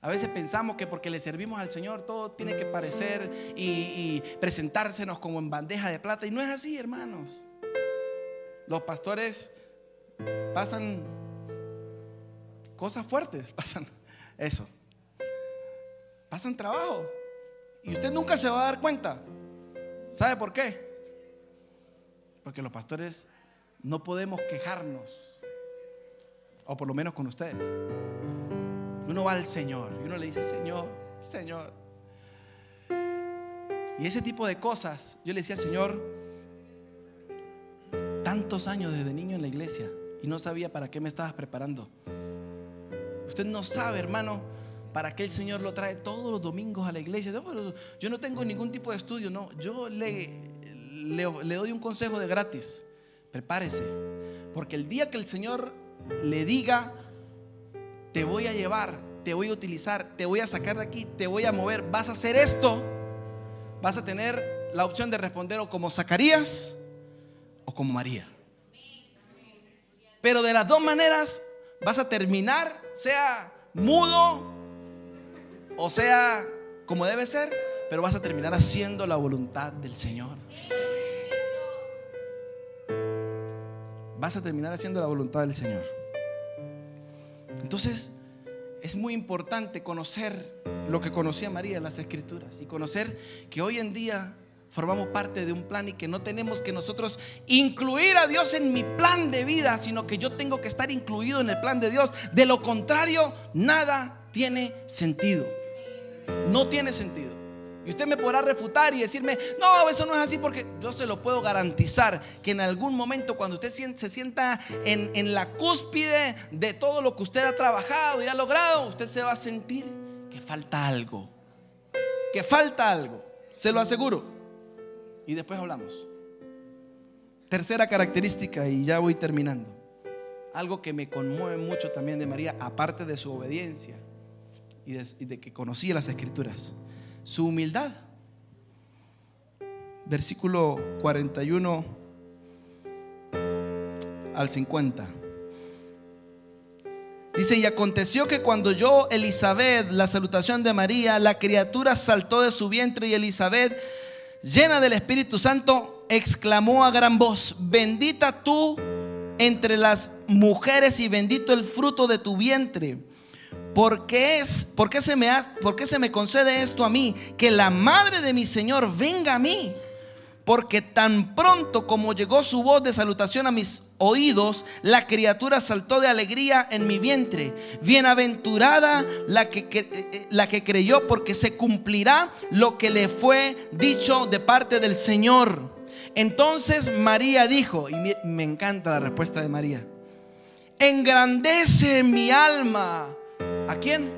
A veces pensamos que porque le servimos al Señor todo tiene que parecer y presentársenos como en bandeja de plata. Y no es así, hermanos. Los pastores pasan cosas fuertes, pasan eso, pasan trabajo. Y usted nunca se va a dar cuenta. ¿Sabe por qué? Porque los pastores no podemos quejarnos, o por lo menos con ustedes. Uno va al Señor y uno le dice, Señor, Señor. Y ese tipo de cosas, yo le decía, Señor, tantos años desde niño en la iglesia y no sabía para qué me estabas preparando. Usted no sabe, hermano, para qué el Señor lo trae todos los domingos a la iglesia. No, pero yo no tengo ningún tipo de estudio, no. Yo le doy un consejo de gratis. Prepárese, porque el día que el Señor le diga, te voy a llevar, te voy a utilizar, te voy a sacar de aquí, te voy a mover, vas a hacer esto, vas a tener la opción de responder o como Zacarías o como María. Pero de las dos maneras vas a terminar, sea mudo o sea como debe ser, pero vas a terminar haciendo la voluntad del Señor. Vas a terminar haciendo la voluntad del Señor. Entonces es muy importante conocer lo que conocía María en las Escrituras y conocer que hoy en día formamos parte de un plan y que no tenemos que nosotros incluir a Dios en mi plan de vida, sino que yo tengo que estar incluido en el plan de Dios. De lo contrario, nada tiene sentido. No tiene sentido. Y usted me podrá refutar y decirme, no, eso no es así, porque yo se lo puedo garantizar que en algún momento cuando usted se sienta en la cúspide de todo lo que usted ha trabajado y ha logrado, usted se va a sentir que falta algo. Que falta algo, se lo aseguro. Y después hablamos. Tercera característica, y ya voy terminando. Algo que me conmueve mucho también de María, aparte de su obediencia y de que conocía las Escrituras, su humildad. Versículo 41 al 50. Dice: y aconteció que cuando oyó Elizabeth la salutación de María, la criatura saltó de su vientre, y Elizabeth, llena del Espíritu Santo, exclamó a gran voz: bendita tú entre las mujeres y bendito el fruto de tu vientre. ¿Por qué se me concede esto a mí, que la madre de mi Señor venga a mí? Porque tan pronto como llegó su voz de salutación a mis oídos, la criatura saltó de alegría en mi vientre. Bienaventurada la que creyó, porque se cumplirá lo que le fue dicho de parte del Señor. Entonces María dijo, y me encanta la respuesta de María: engrandece mi alma. ¿A quién?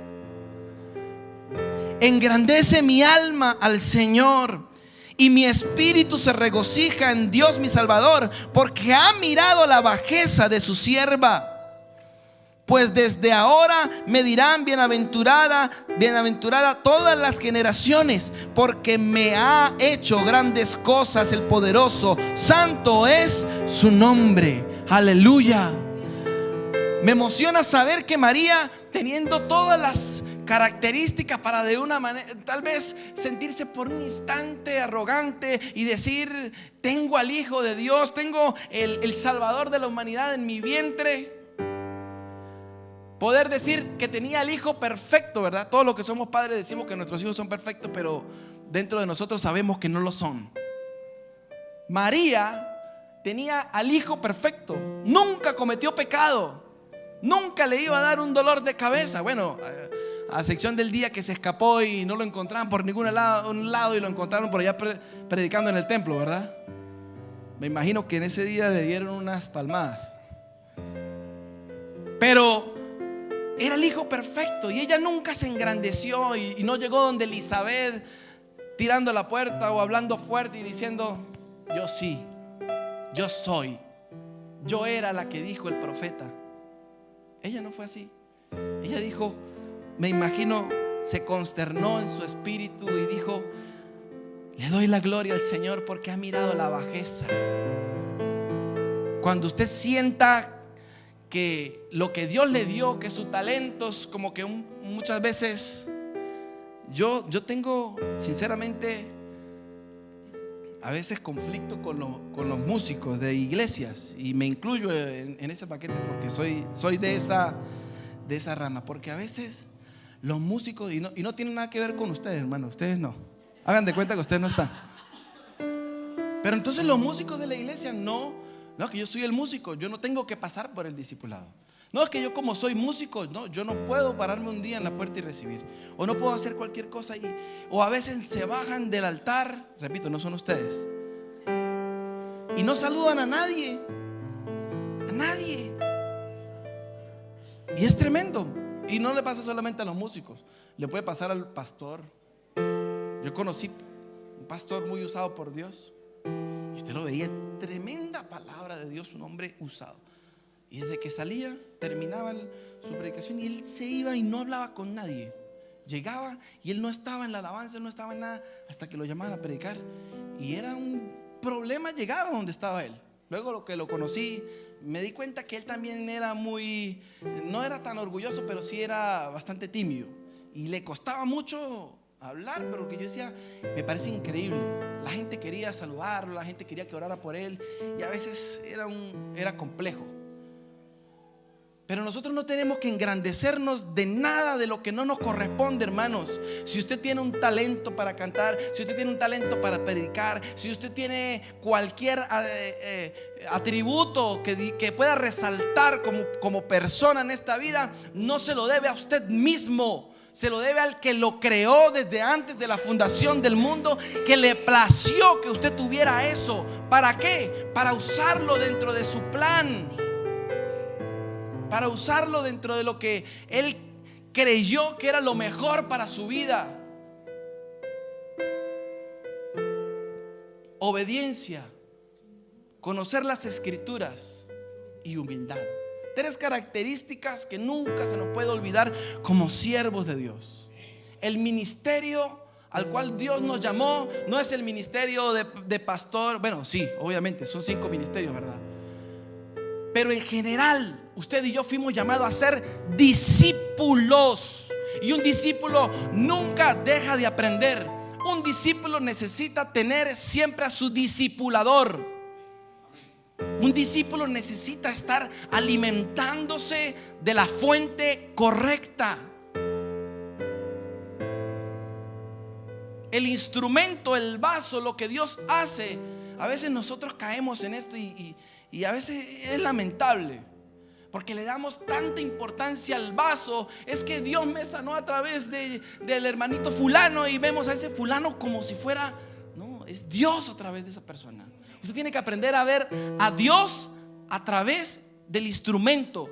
Engrandece mi alma al Señor, y mi espíritu se regocija en Dios mi Salvador, porque ha mirado la bajeza de su sierva. Pues desde ahora me dirán bienaventurada, bienaventurada todas las generaciones, porque me ha hecho grandes cosas el poderoso. Santo es su nombre. Aleluya. Me emociona saber que María, teniendo todas las características para de una manera, tal vez sentirse por un instante arrogante y decir: tengo al Hijo de Dios, tengo el Salvador de la humanidad en mi vientre. Poder decir que tenía al Hijo perfecto, ¿verdad? Todos los que somos padres decimos que nuestros hijos son perfectos, pero dentro de nosotros sabemos que no lo son. María tenía al Hijo perfecto, nunca cometió pecado, nunca le iba a dar un dolor de cabeza. Bueno, a sección del día que se escapó y no lo encontraban por ningún lado y lo encontraron por allá predicando en el templo, ¿verdad? Me imagino que en ese día le dieron unas palmadas. Pero era el hijo perfecto y ella nunca se engrandeció y no llegó donde Elizabeth tirando la puerta o hablando fuerte y diciendo: yo sí, yo soy, yo era la que dijo el profeta. Ella no fue así. Ella dijo, me imagino, se consternó en su espíritu y dijo: le doy la gloria al Señor porque ha mirado la bajeza. Cuando usted sienta que lo que Dios le dio, que sus talentos, como que muchas veces yo tengo sinceramente a veces conflicto con los músicos de iglesias, y me incluyo en ese paquete porque soy de esa rama, porque a veces los músicos, y no tienen nada que ver con ustedes, hermano, ustedes no, hagan de cuenta que ustedes no están, pero entonces los músicos de la iglesia no, que yo soy el músico, yo no tengo que pasar por el discipulado. No, es que yo como soy músico, no, yo no puedo pararme un día en la puerta y recibir, o no puedo hacer cualquier cosa allí. O a veces se bajan del altar, repito, no son ustedes, y no saludan a nadie. A nadie. Y es tremendo. Y no le pasa solamente a los músicos, le puede pasar al pastor. Yo conocí un pastor muy usado por Dios, y usted lo veía, tremenda palabra de Dios, un hombre usado. Y desde que salía, terminaba su predicación y él se iba y no hablaba con nadie. Llegaba y él no estaba en la alabanza, él no estaba en nada, hasta que lo llamaban a predicar. Y era un problema llegar a donde estaba él. Luego lo que lo conocí, me di cuenta que él también era no era tan orgulloso, pero sí era bastante tímido. Y le costaba mucho hablar, pero que yo decía, me parece increíble. La gente quería saludarlo, la gente quería que orara por él, y a veces era complejo. Pero nosotros no tenemos que engrandecernos de nada de lo que no nos corresponde, hermanos. Si usted tiene un talento para cantar, si usted tiene un talento para predicar, si usted tiene cualquier atributo que pueda resaltar como persona en esta vida, no se lo debe a usted mismo, se lo debe al que lo creó desde antes de la fundación del mundo, que le plació que usted tuviera eso. ¿Para qué? Para usarlo dentro de su plan, para usarlo dentro de lo que Él creyó que era lo mejor para su vida. Obediencia, conocer las Escrituras y humildad. 3 características que nunca se nos puede olvidar como siervos de Dios. El ministerio al cual Dios nos llamó no es el ministerio de pastor. Bueno, sí, obviamente son 5 ministerios, ¿verdad? Pero en general, usted y yo fuimos llamados a ser discípulos. Y un discípulo nunca deja de aprender. Un discípulo necesita tener siempre a su discipulador. Un discípulo necesita estar alimentándose de la fuente correcta. El instrumento, el vaso, lo que Dios hace, a veces nosotros caemos en esto y a veces es lamentable, porque le damos tanta importancia al vaso. Es que Dios me sanó a través del hermanito fulano, y vemos a ese fulano como si fuera, no, es Dios a través de esa persona. Usted tiene que aprender a ver a Dios a través del instrumento.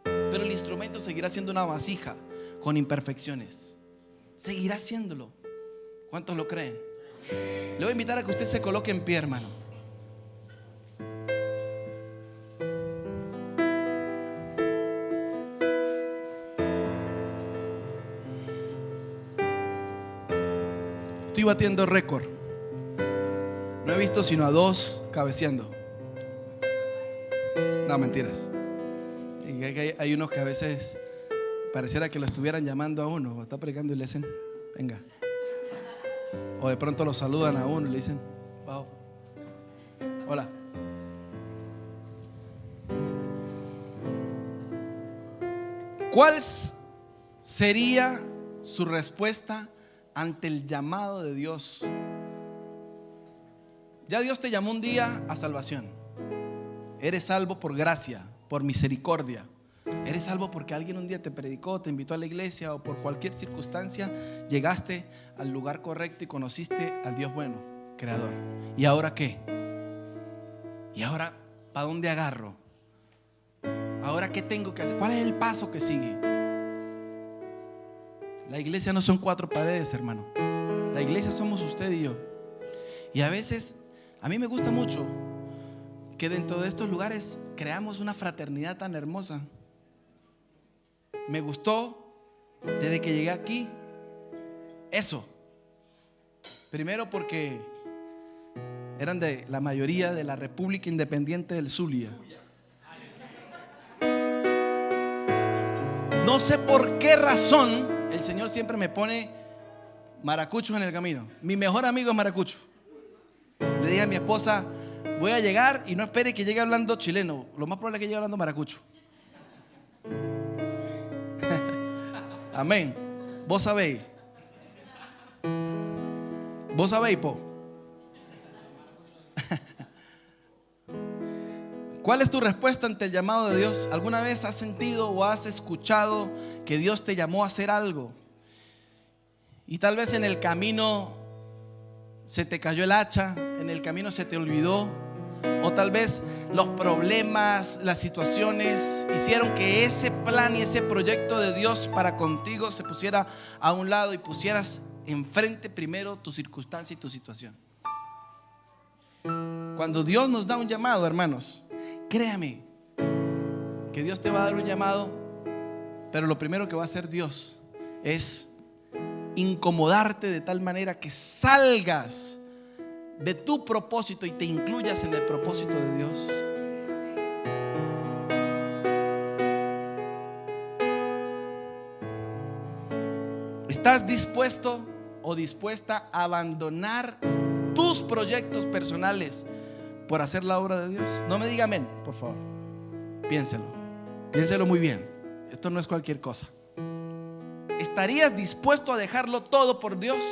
Pero el instrumento seguirá siendo una vasija con imperfecciones. Seguirá haciéndolo. ¿Cuántos lo creen? Le voy a invitar a que usted se coloque en pie, hermano. Estoy batiendo récord. No he visto sino a 2 cabeceando. No, mentiras. Hay unos que a veces pareciera que lo estuvieran llamando a uno, o está predicando y le dicen, venga. O de pronto lo saludan a uno y le dicen, wow, hola. ¿Cuál sería su respuesta ante el llamado de Dios? Ya Dios te llamó un día a salvación. Eres salvo por gracia, por misericordia. Eres salvo porque alguien un día te predicó, te invitó a la iglesia, o por cualquier circunstancia llegaste al lugar correcto y conociste al Dios bueno, creador. ¿Y ahora qué? ¿Y ahora para dónde agarro? ¿Ahora qué tengo que hacer? ¿Cuál es el paso que sigue? La iglesia no son 4 paredes, hermano. La iglesia somos usted y yo. Y a veces, a mí me gusta mucho que dentro de estos lugares creamos una fraternidad tan hermosa. Me gustó desde que llegué aquí eso. Primero porque eran de la mayoría de la República Independiente del Zulia. No sé por qué razón el Señor siempre me pone maracuchos en el camino. Mi mejor amigo es maracucho. Le dije a mi esposa, voy a llegar y no espere que llegue hablando chileno. Lo más probable es que llegue hablando maracucho. Amén. Vos sabéis. Vos sabéis, po. ¿Cuál es tu respuesta ante el llamado de Dios? ¿Alguna vez has sentido o has escuchado que Dios te llamó a hacer algo? Y tal vez en el camino se te cayó el hacha, en el camino se te olvidó, o tal vez los problemas, las situaciones hicieron que ese plan y ese proyecto de Dios para contigo se pusiera a un lado y pusieras enfrente primero tu circunstancia y tu situación. Cuando Dios nos da un llamado, hermanos, créame que Dios te va a dar un llamado, pero lo primero que va a hacer Dios es incomodarte de tal manera que salgas de tu propósito y te incluyas en el propósito de Dios. ¿Estás dispuesto o dispuesta a abandonar tus proyectos personales por hacer la obra de Dios? No me diga amén, por favor. Piénselo muy bien. Esto no es cualquier cosa. ¿Estarías dispuesto a dejarlo todo por Dios?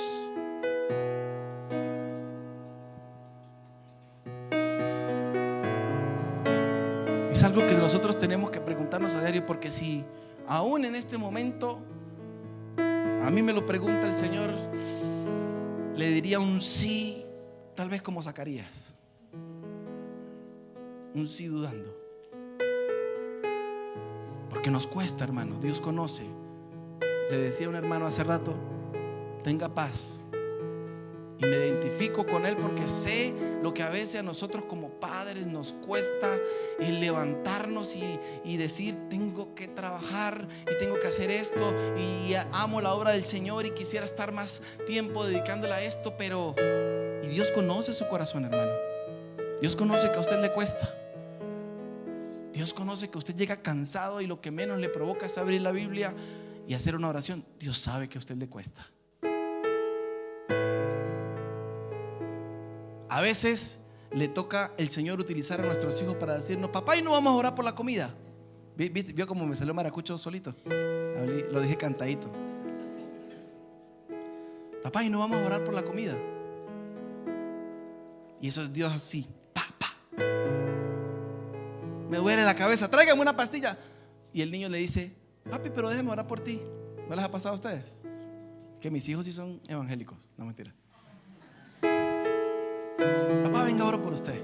Es algo que nosotros tenemos que preguntarnos a diario, porque si aún en este momento a mí me lo pregunta el Señor, le diría un sí, tal vez como Zacarías, un sí dudando, porque nos cuesta, hermano. Dios conoce. Le decía a un hermano hace rato, tenga paz. Y me identifico con él porque sé lo que a veces a nosotros como padres nos cuesta el levantarnos y decir, tengo que trabajar y tengo que hacer esto, y amo la obra del Señor y quisiera estar más tiempo dedicándola a esto, pero y Dios conoce su corazón, hermano. Dios conoce que a usted le cuesta. Dios conoce que usted llega cansado y lo que menos le provoca es abrir la Biblia y hacer una oración. Dios sabe que a usted le cuesta. A veces le toca el Señor utilizar a nuestros hijos para decirnos, papá, y no vamos a orar por la comida. ¿Vio cómo me salió maracucho solito? Lo dije cantadito. Papá, y no vamos a orar por la comida. Y eso es Dios así. Papá, me duele la cabeza, tráigame una pastilla. Y el niño le dice, papi, pero déjeme orar por ti. ¿No les ha pasado a ustedes? Que mis hijos sí son evangélicos. No, mentira. Papá, venga, oro por usted.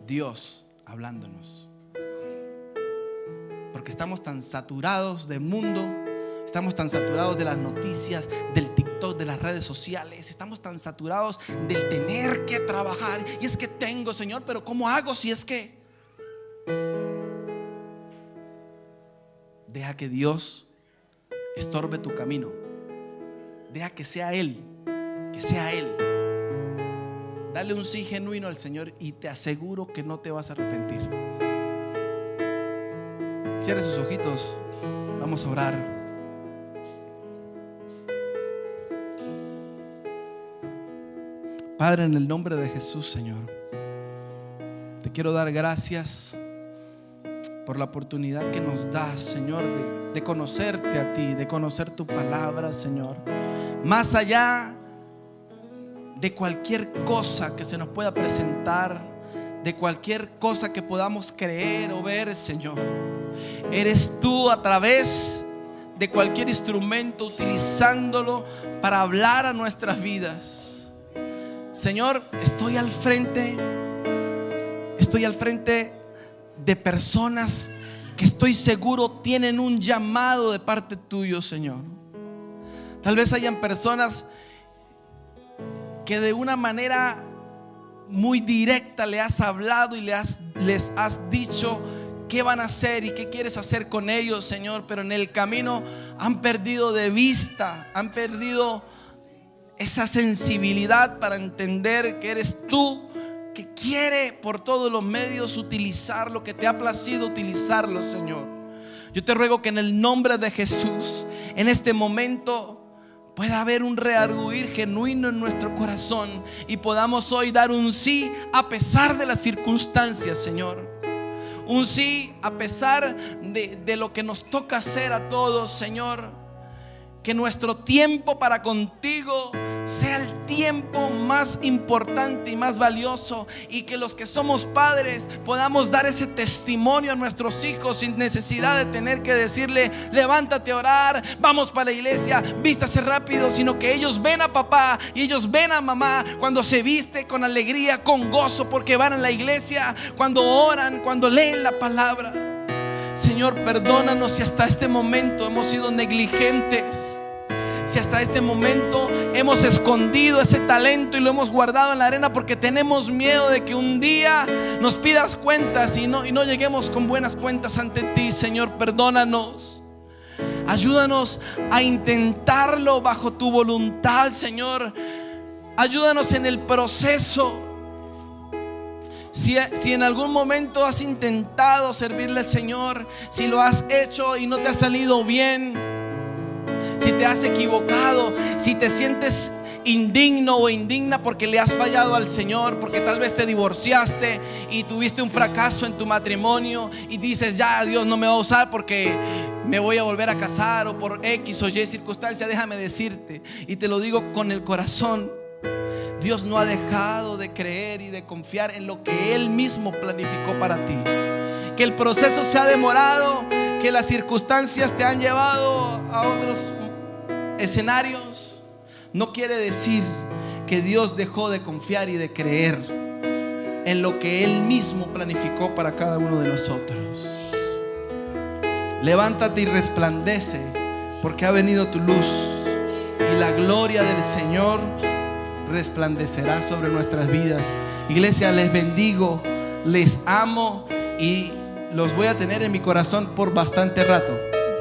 Dios hablándonos. Porque estamos tan saturados del mundo, estamos tan saturados de las noticias, del TikTok, de las redes sociales. Estamos tan saturados del tener que trabajar. Y es que tengo, Señor, pero ¿cómo hago si es que? Deja que Dios estorbe tu camino. Deja que sea Él. Que sea Él. Dale un sí genuino al Señor y te aseguro que no te vas a arrepentir. Cierre sus ojitos. Vamos a orar. Padre, en el nombre de Jesús, Señor, te quiero dar gracias por la oportunidad que nos das, Señor, de conocerte a ti, de conocer tu palabra, Señor. Más allá de cualquier cosa que se nos pueda presentar, de cualquier cosa que podamos creer o ver, Señor, Eres tú a través de cualquier instrumento, utilizándolo para hablar a nuestras vidas. Señor, estoy al frente de personas que estoy seguro tienen un llamado de parte tuyo, Señor. Tal vez hayan personas que de una manera muy directa le has hablado y les has dicho qué van a hacer y qué quieres hacer con ellos, Señor, pero en el camino han perdido de vista, han perdido esa sensibilidad para entender que eres tú que quiere por todos los medios utilizar lo que te ha placido utilizarlo, Señor. Yo te ruego que en el nombre de Jesús, en este momento, pueda haber un reargüir genuino en nuestro corazón y podamos hoy dar un sí a pesar de las circunstancias, Señor. Un sí a pesar de lo que nos toca hacer a todos, Señor. Que nuestro tiempo para contigo sea el tiempo más importante y más valioso, y que los que somos padres podamos dar ese testimonio a nuestros hijos sin necesidad de tener que decirle: levántate a orar, vamos para la iglesia, vístase rápido, sino que ellos ven a papá y ellos ven a mamá cuando se viste con alegría, con gozo, porque van a la iglesia, cuando oran, cuando leen la palabra. Señor, perdónanos si hasta este momento hemos sido negligentes, si hasta este momento hemos escondido ese talento y lo hemos guardado en la arena porque tenemos miedo de que un día nos pidas cuentas y no lleguemos con buenas cuentas ante ti. Señor, perdónanos. Ayúdanos a intentarlo bajo tu voluntad, Señor. Ayúdanos en el proceso. Si en algún momento has intentado servirle al Señor, si lo has hecho y no te ha salido bien, si te has equivocado, si te sientes indigno o indigna porque le has fallado al Señor, porque tal vez te divorciaste y tuviste un fracaso en tu matrimonio y dices: ya Dios no me va a usar porque me voy a volver a casar, o por X o Y circunstancia. Déjame decirte, y te lo digo con el corazón, Dios no ha dejado de creer y de confiar en lo que Él mismo planificó para ti. Que el proceso se ha demorado, que las circunstancias te han llevado a otros escenarios, no quiere decir que Dios dejó de confiar y de creer en lo que Él mismo planificó para cada uno de nosotros. Levántate y resplandece, porque ha venido tu luz y la gloria del Señor resplandecerá sobre nuestras vidas. Iglesia, les bendigo, les amo y los voy a tener en mi corazón por bastante rato,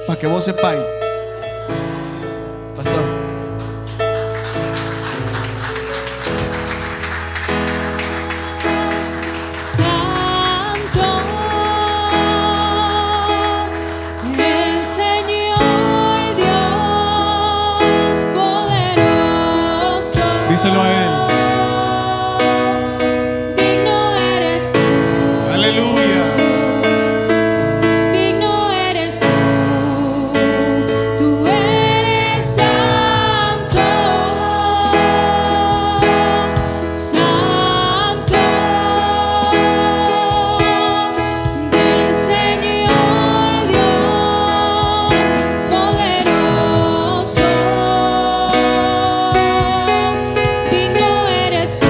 para que vos sepáis. Pastor. Santo, el Señor Dios poderoso. Díselo a Él. Digno eres tú. Aleluya. Digno eres tú. Tú eres santo. Santo del Señor Dios poderoso. Digno eres tú.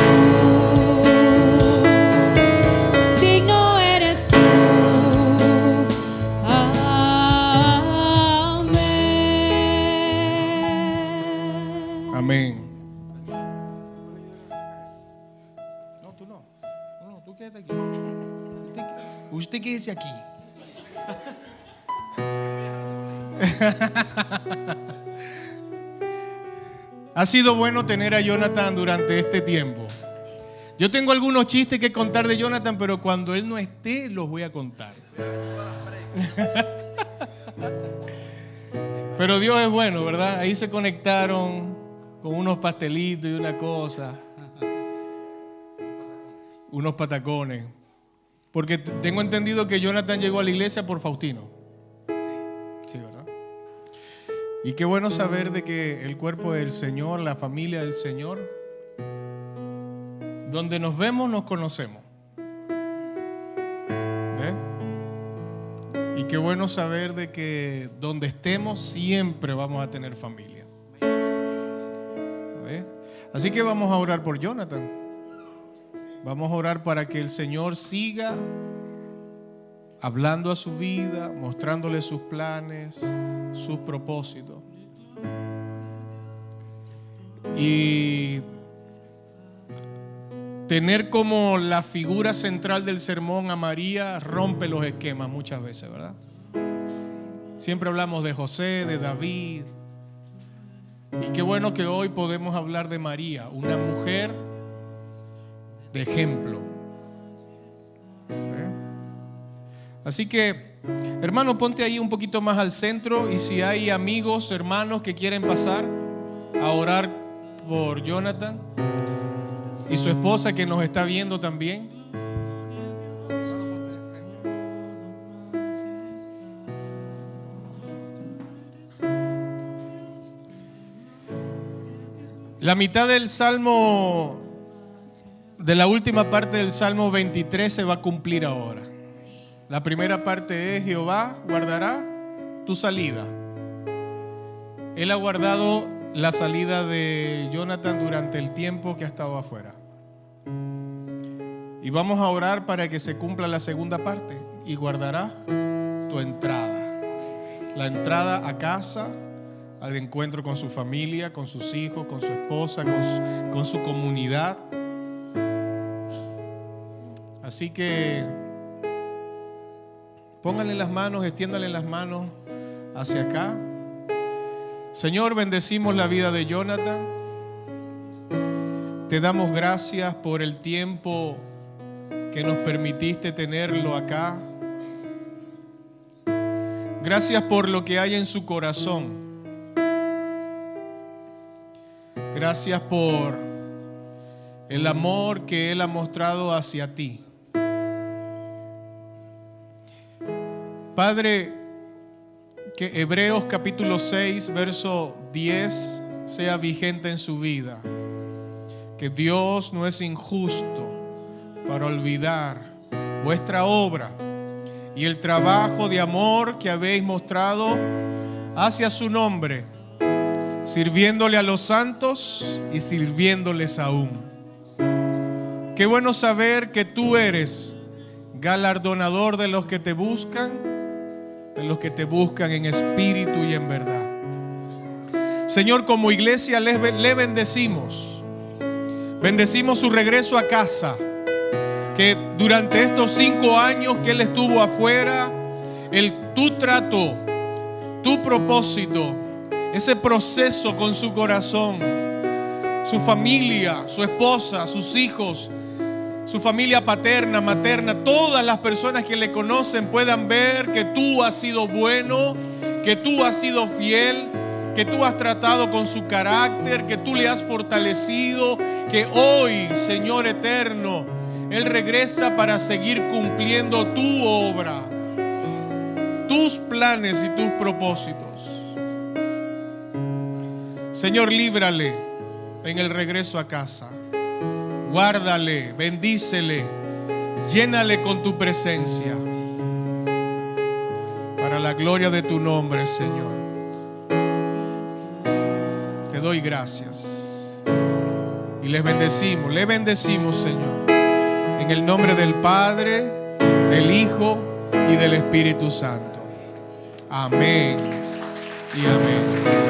Digno eres tú. Amén. Amén. No, tú no. No, tú quédate aquí. Usted quédese aquí. Ha sido bueno tener a Jonathan durante este tiempo. Yo tengo algunos chistes que contar de Jonathan, pero cuando él no esté, los voy a contar. Pero Dios es bueno, ¿verdad? Ahí se conectaron con unos pastelitos y una cosa, unos patacones. Porque tengo entendido que Jonathan llegó a la iglesia por Faustino. Sí, ¿verdad? Y qué bueno saber de que el cuerpo del Señor, la familia del Señor, donde nos vemos nos conocemos. ¿Ve? Y qué bueno saber de que donde estemos siempre vamos a tener familia. ¿Ve? Así que vamos a orar por Jonathan. Vamos a orar para que el Señor siga hablando a su vida, mostrándole sus planes, sus propósitos. Y tener como la figura central del sermón a María rompe los esquemas muchas veces, ¿verdad? Siempre hablamos de José, de David. Y qué bueno que hoy podemos hablar de María, una mujer de ejemplo. Así que, hermano, ponte ahí un poquito más al centro, y si hay amigos, hermanos que quieren pasar a orar por Jonathan y su esposa que nos está viendo también. La mitad del Salmo, de la última parte del Salmo 23 se va a cumplir ahora. La primera parte es: Jehová guardará tu salida. Él ha guardado la salida de Jonathan durante el tiempo que ha estado afuera. Y vamos a orar para que se cumpla la segunda parte: y guardará tu entrada. La entrada a casa, al encuentro con su familia, con sus hijos, con su esposa, con su comunidad. Así que pónganle las manos, extiéndanle las manos hacia acá. Señor, bendecimos la vida de Jonathan. Te damos gracias por el tiempo que nos permitiste tenerlo acá. Gracias por lo que hay en su corazón. Gracias por el amor que Él ha mostrado hacia ti. Padre, que Hebreos capítulo 6, verso 10 sea vigente en su vida. Que Dios no es injusto para olvidar vuestra obra y el trabajo de amor que habéis mostrado hacia su nombre, sirviéndole a los santos y sirviéndoles aún. Qué bueno saber que tú eres galardonador de los que te buscan, en espíritu y en verdad. Señor, como iglesia le bendecimos. Bendecimos su regreso a casa. Que durante estos 5 años que él estuvo afuera, tu trato, tu propósito, ese proceso con su corazón, su familia, su esposa, sus hijos, su familia paterna, materna, todas las personas que le conocen puedan ver que tú has sido bueno, que tú has sido fiel, que tú has tratado con su carácter, que tú le has fortalecido, que hoy, Señor eterno, Él regresa para seguir cumpliendo tu obra, tus planes y tus propósitos. Señor, líbrale en el regreso a casa. Guárdale, bendícele, llénale con tu presencia. Para la gloria de tu nombre, Señor. Te doy gracias. Y le bendecimos, Señor. En el nombre del Padre, del Hijo y del Espíritu Santo. Amén y amén.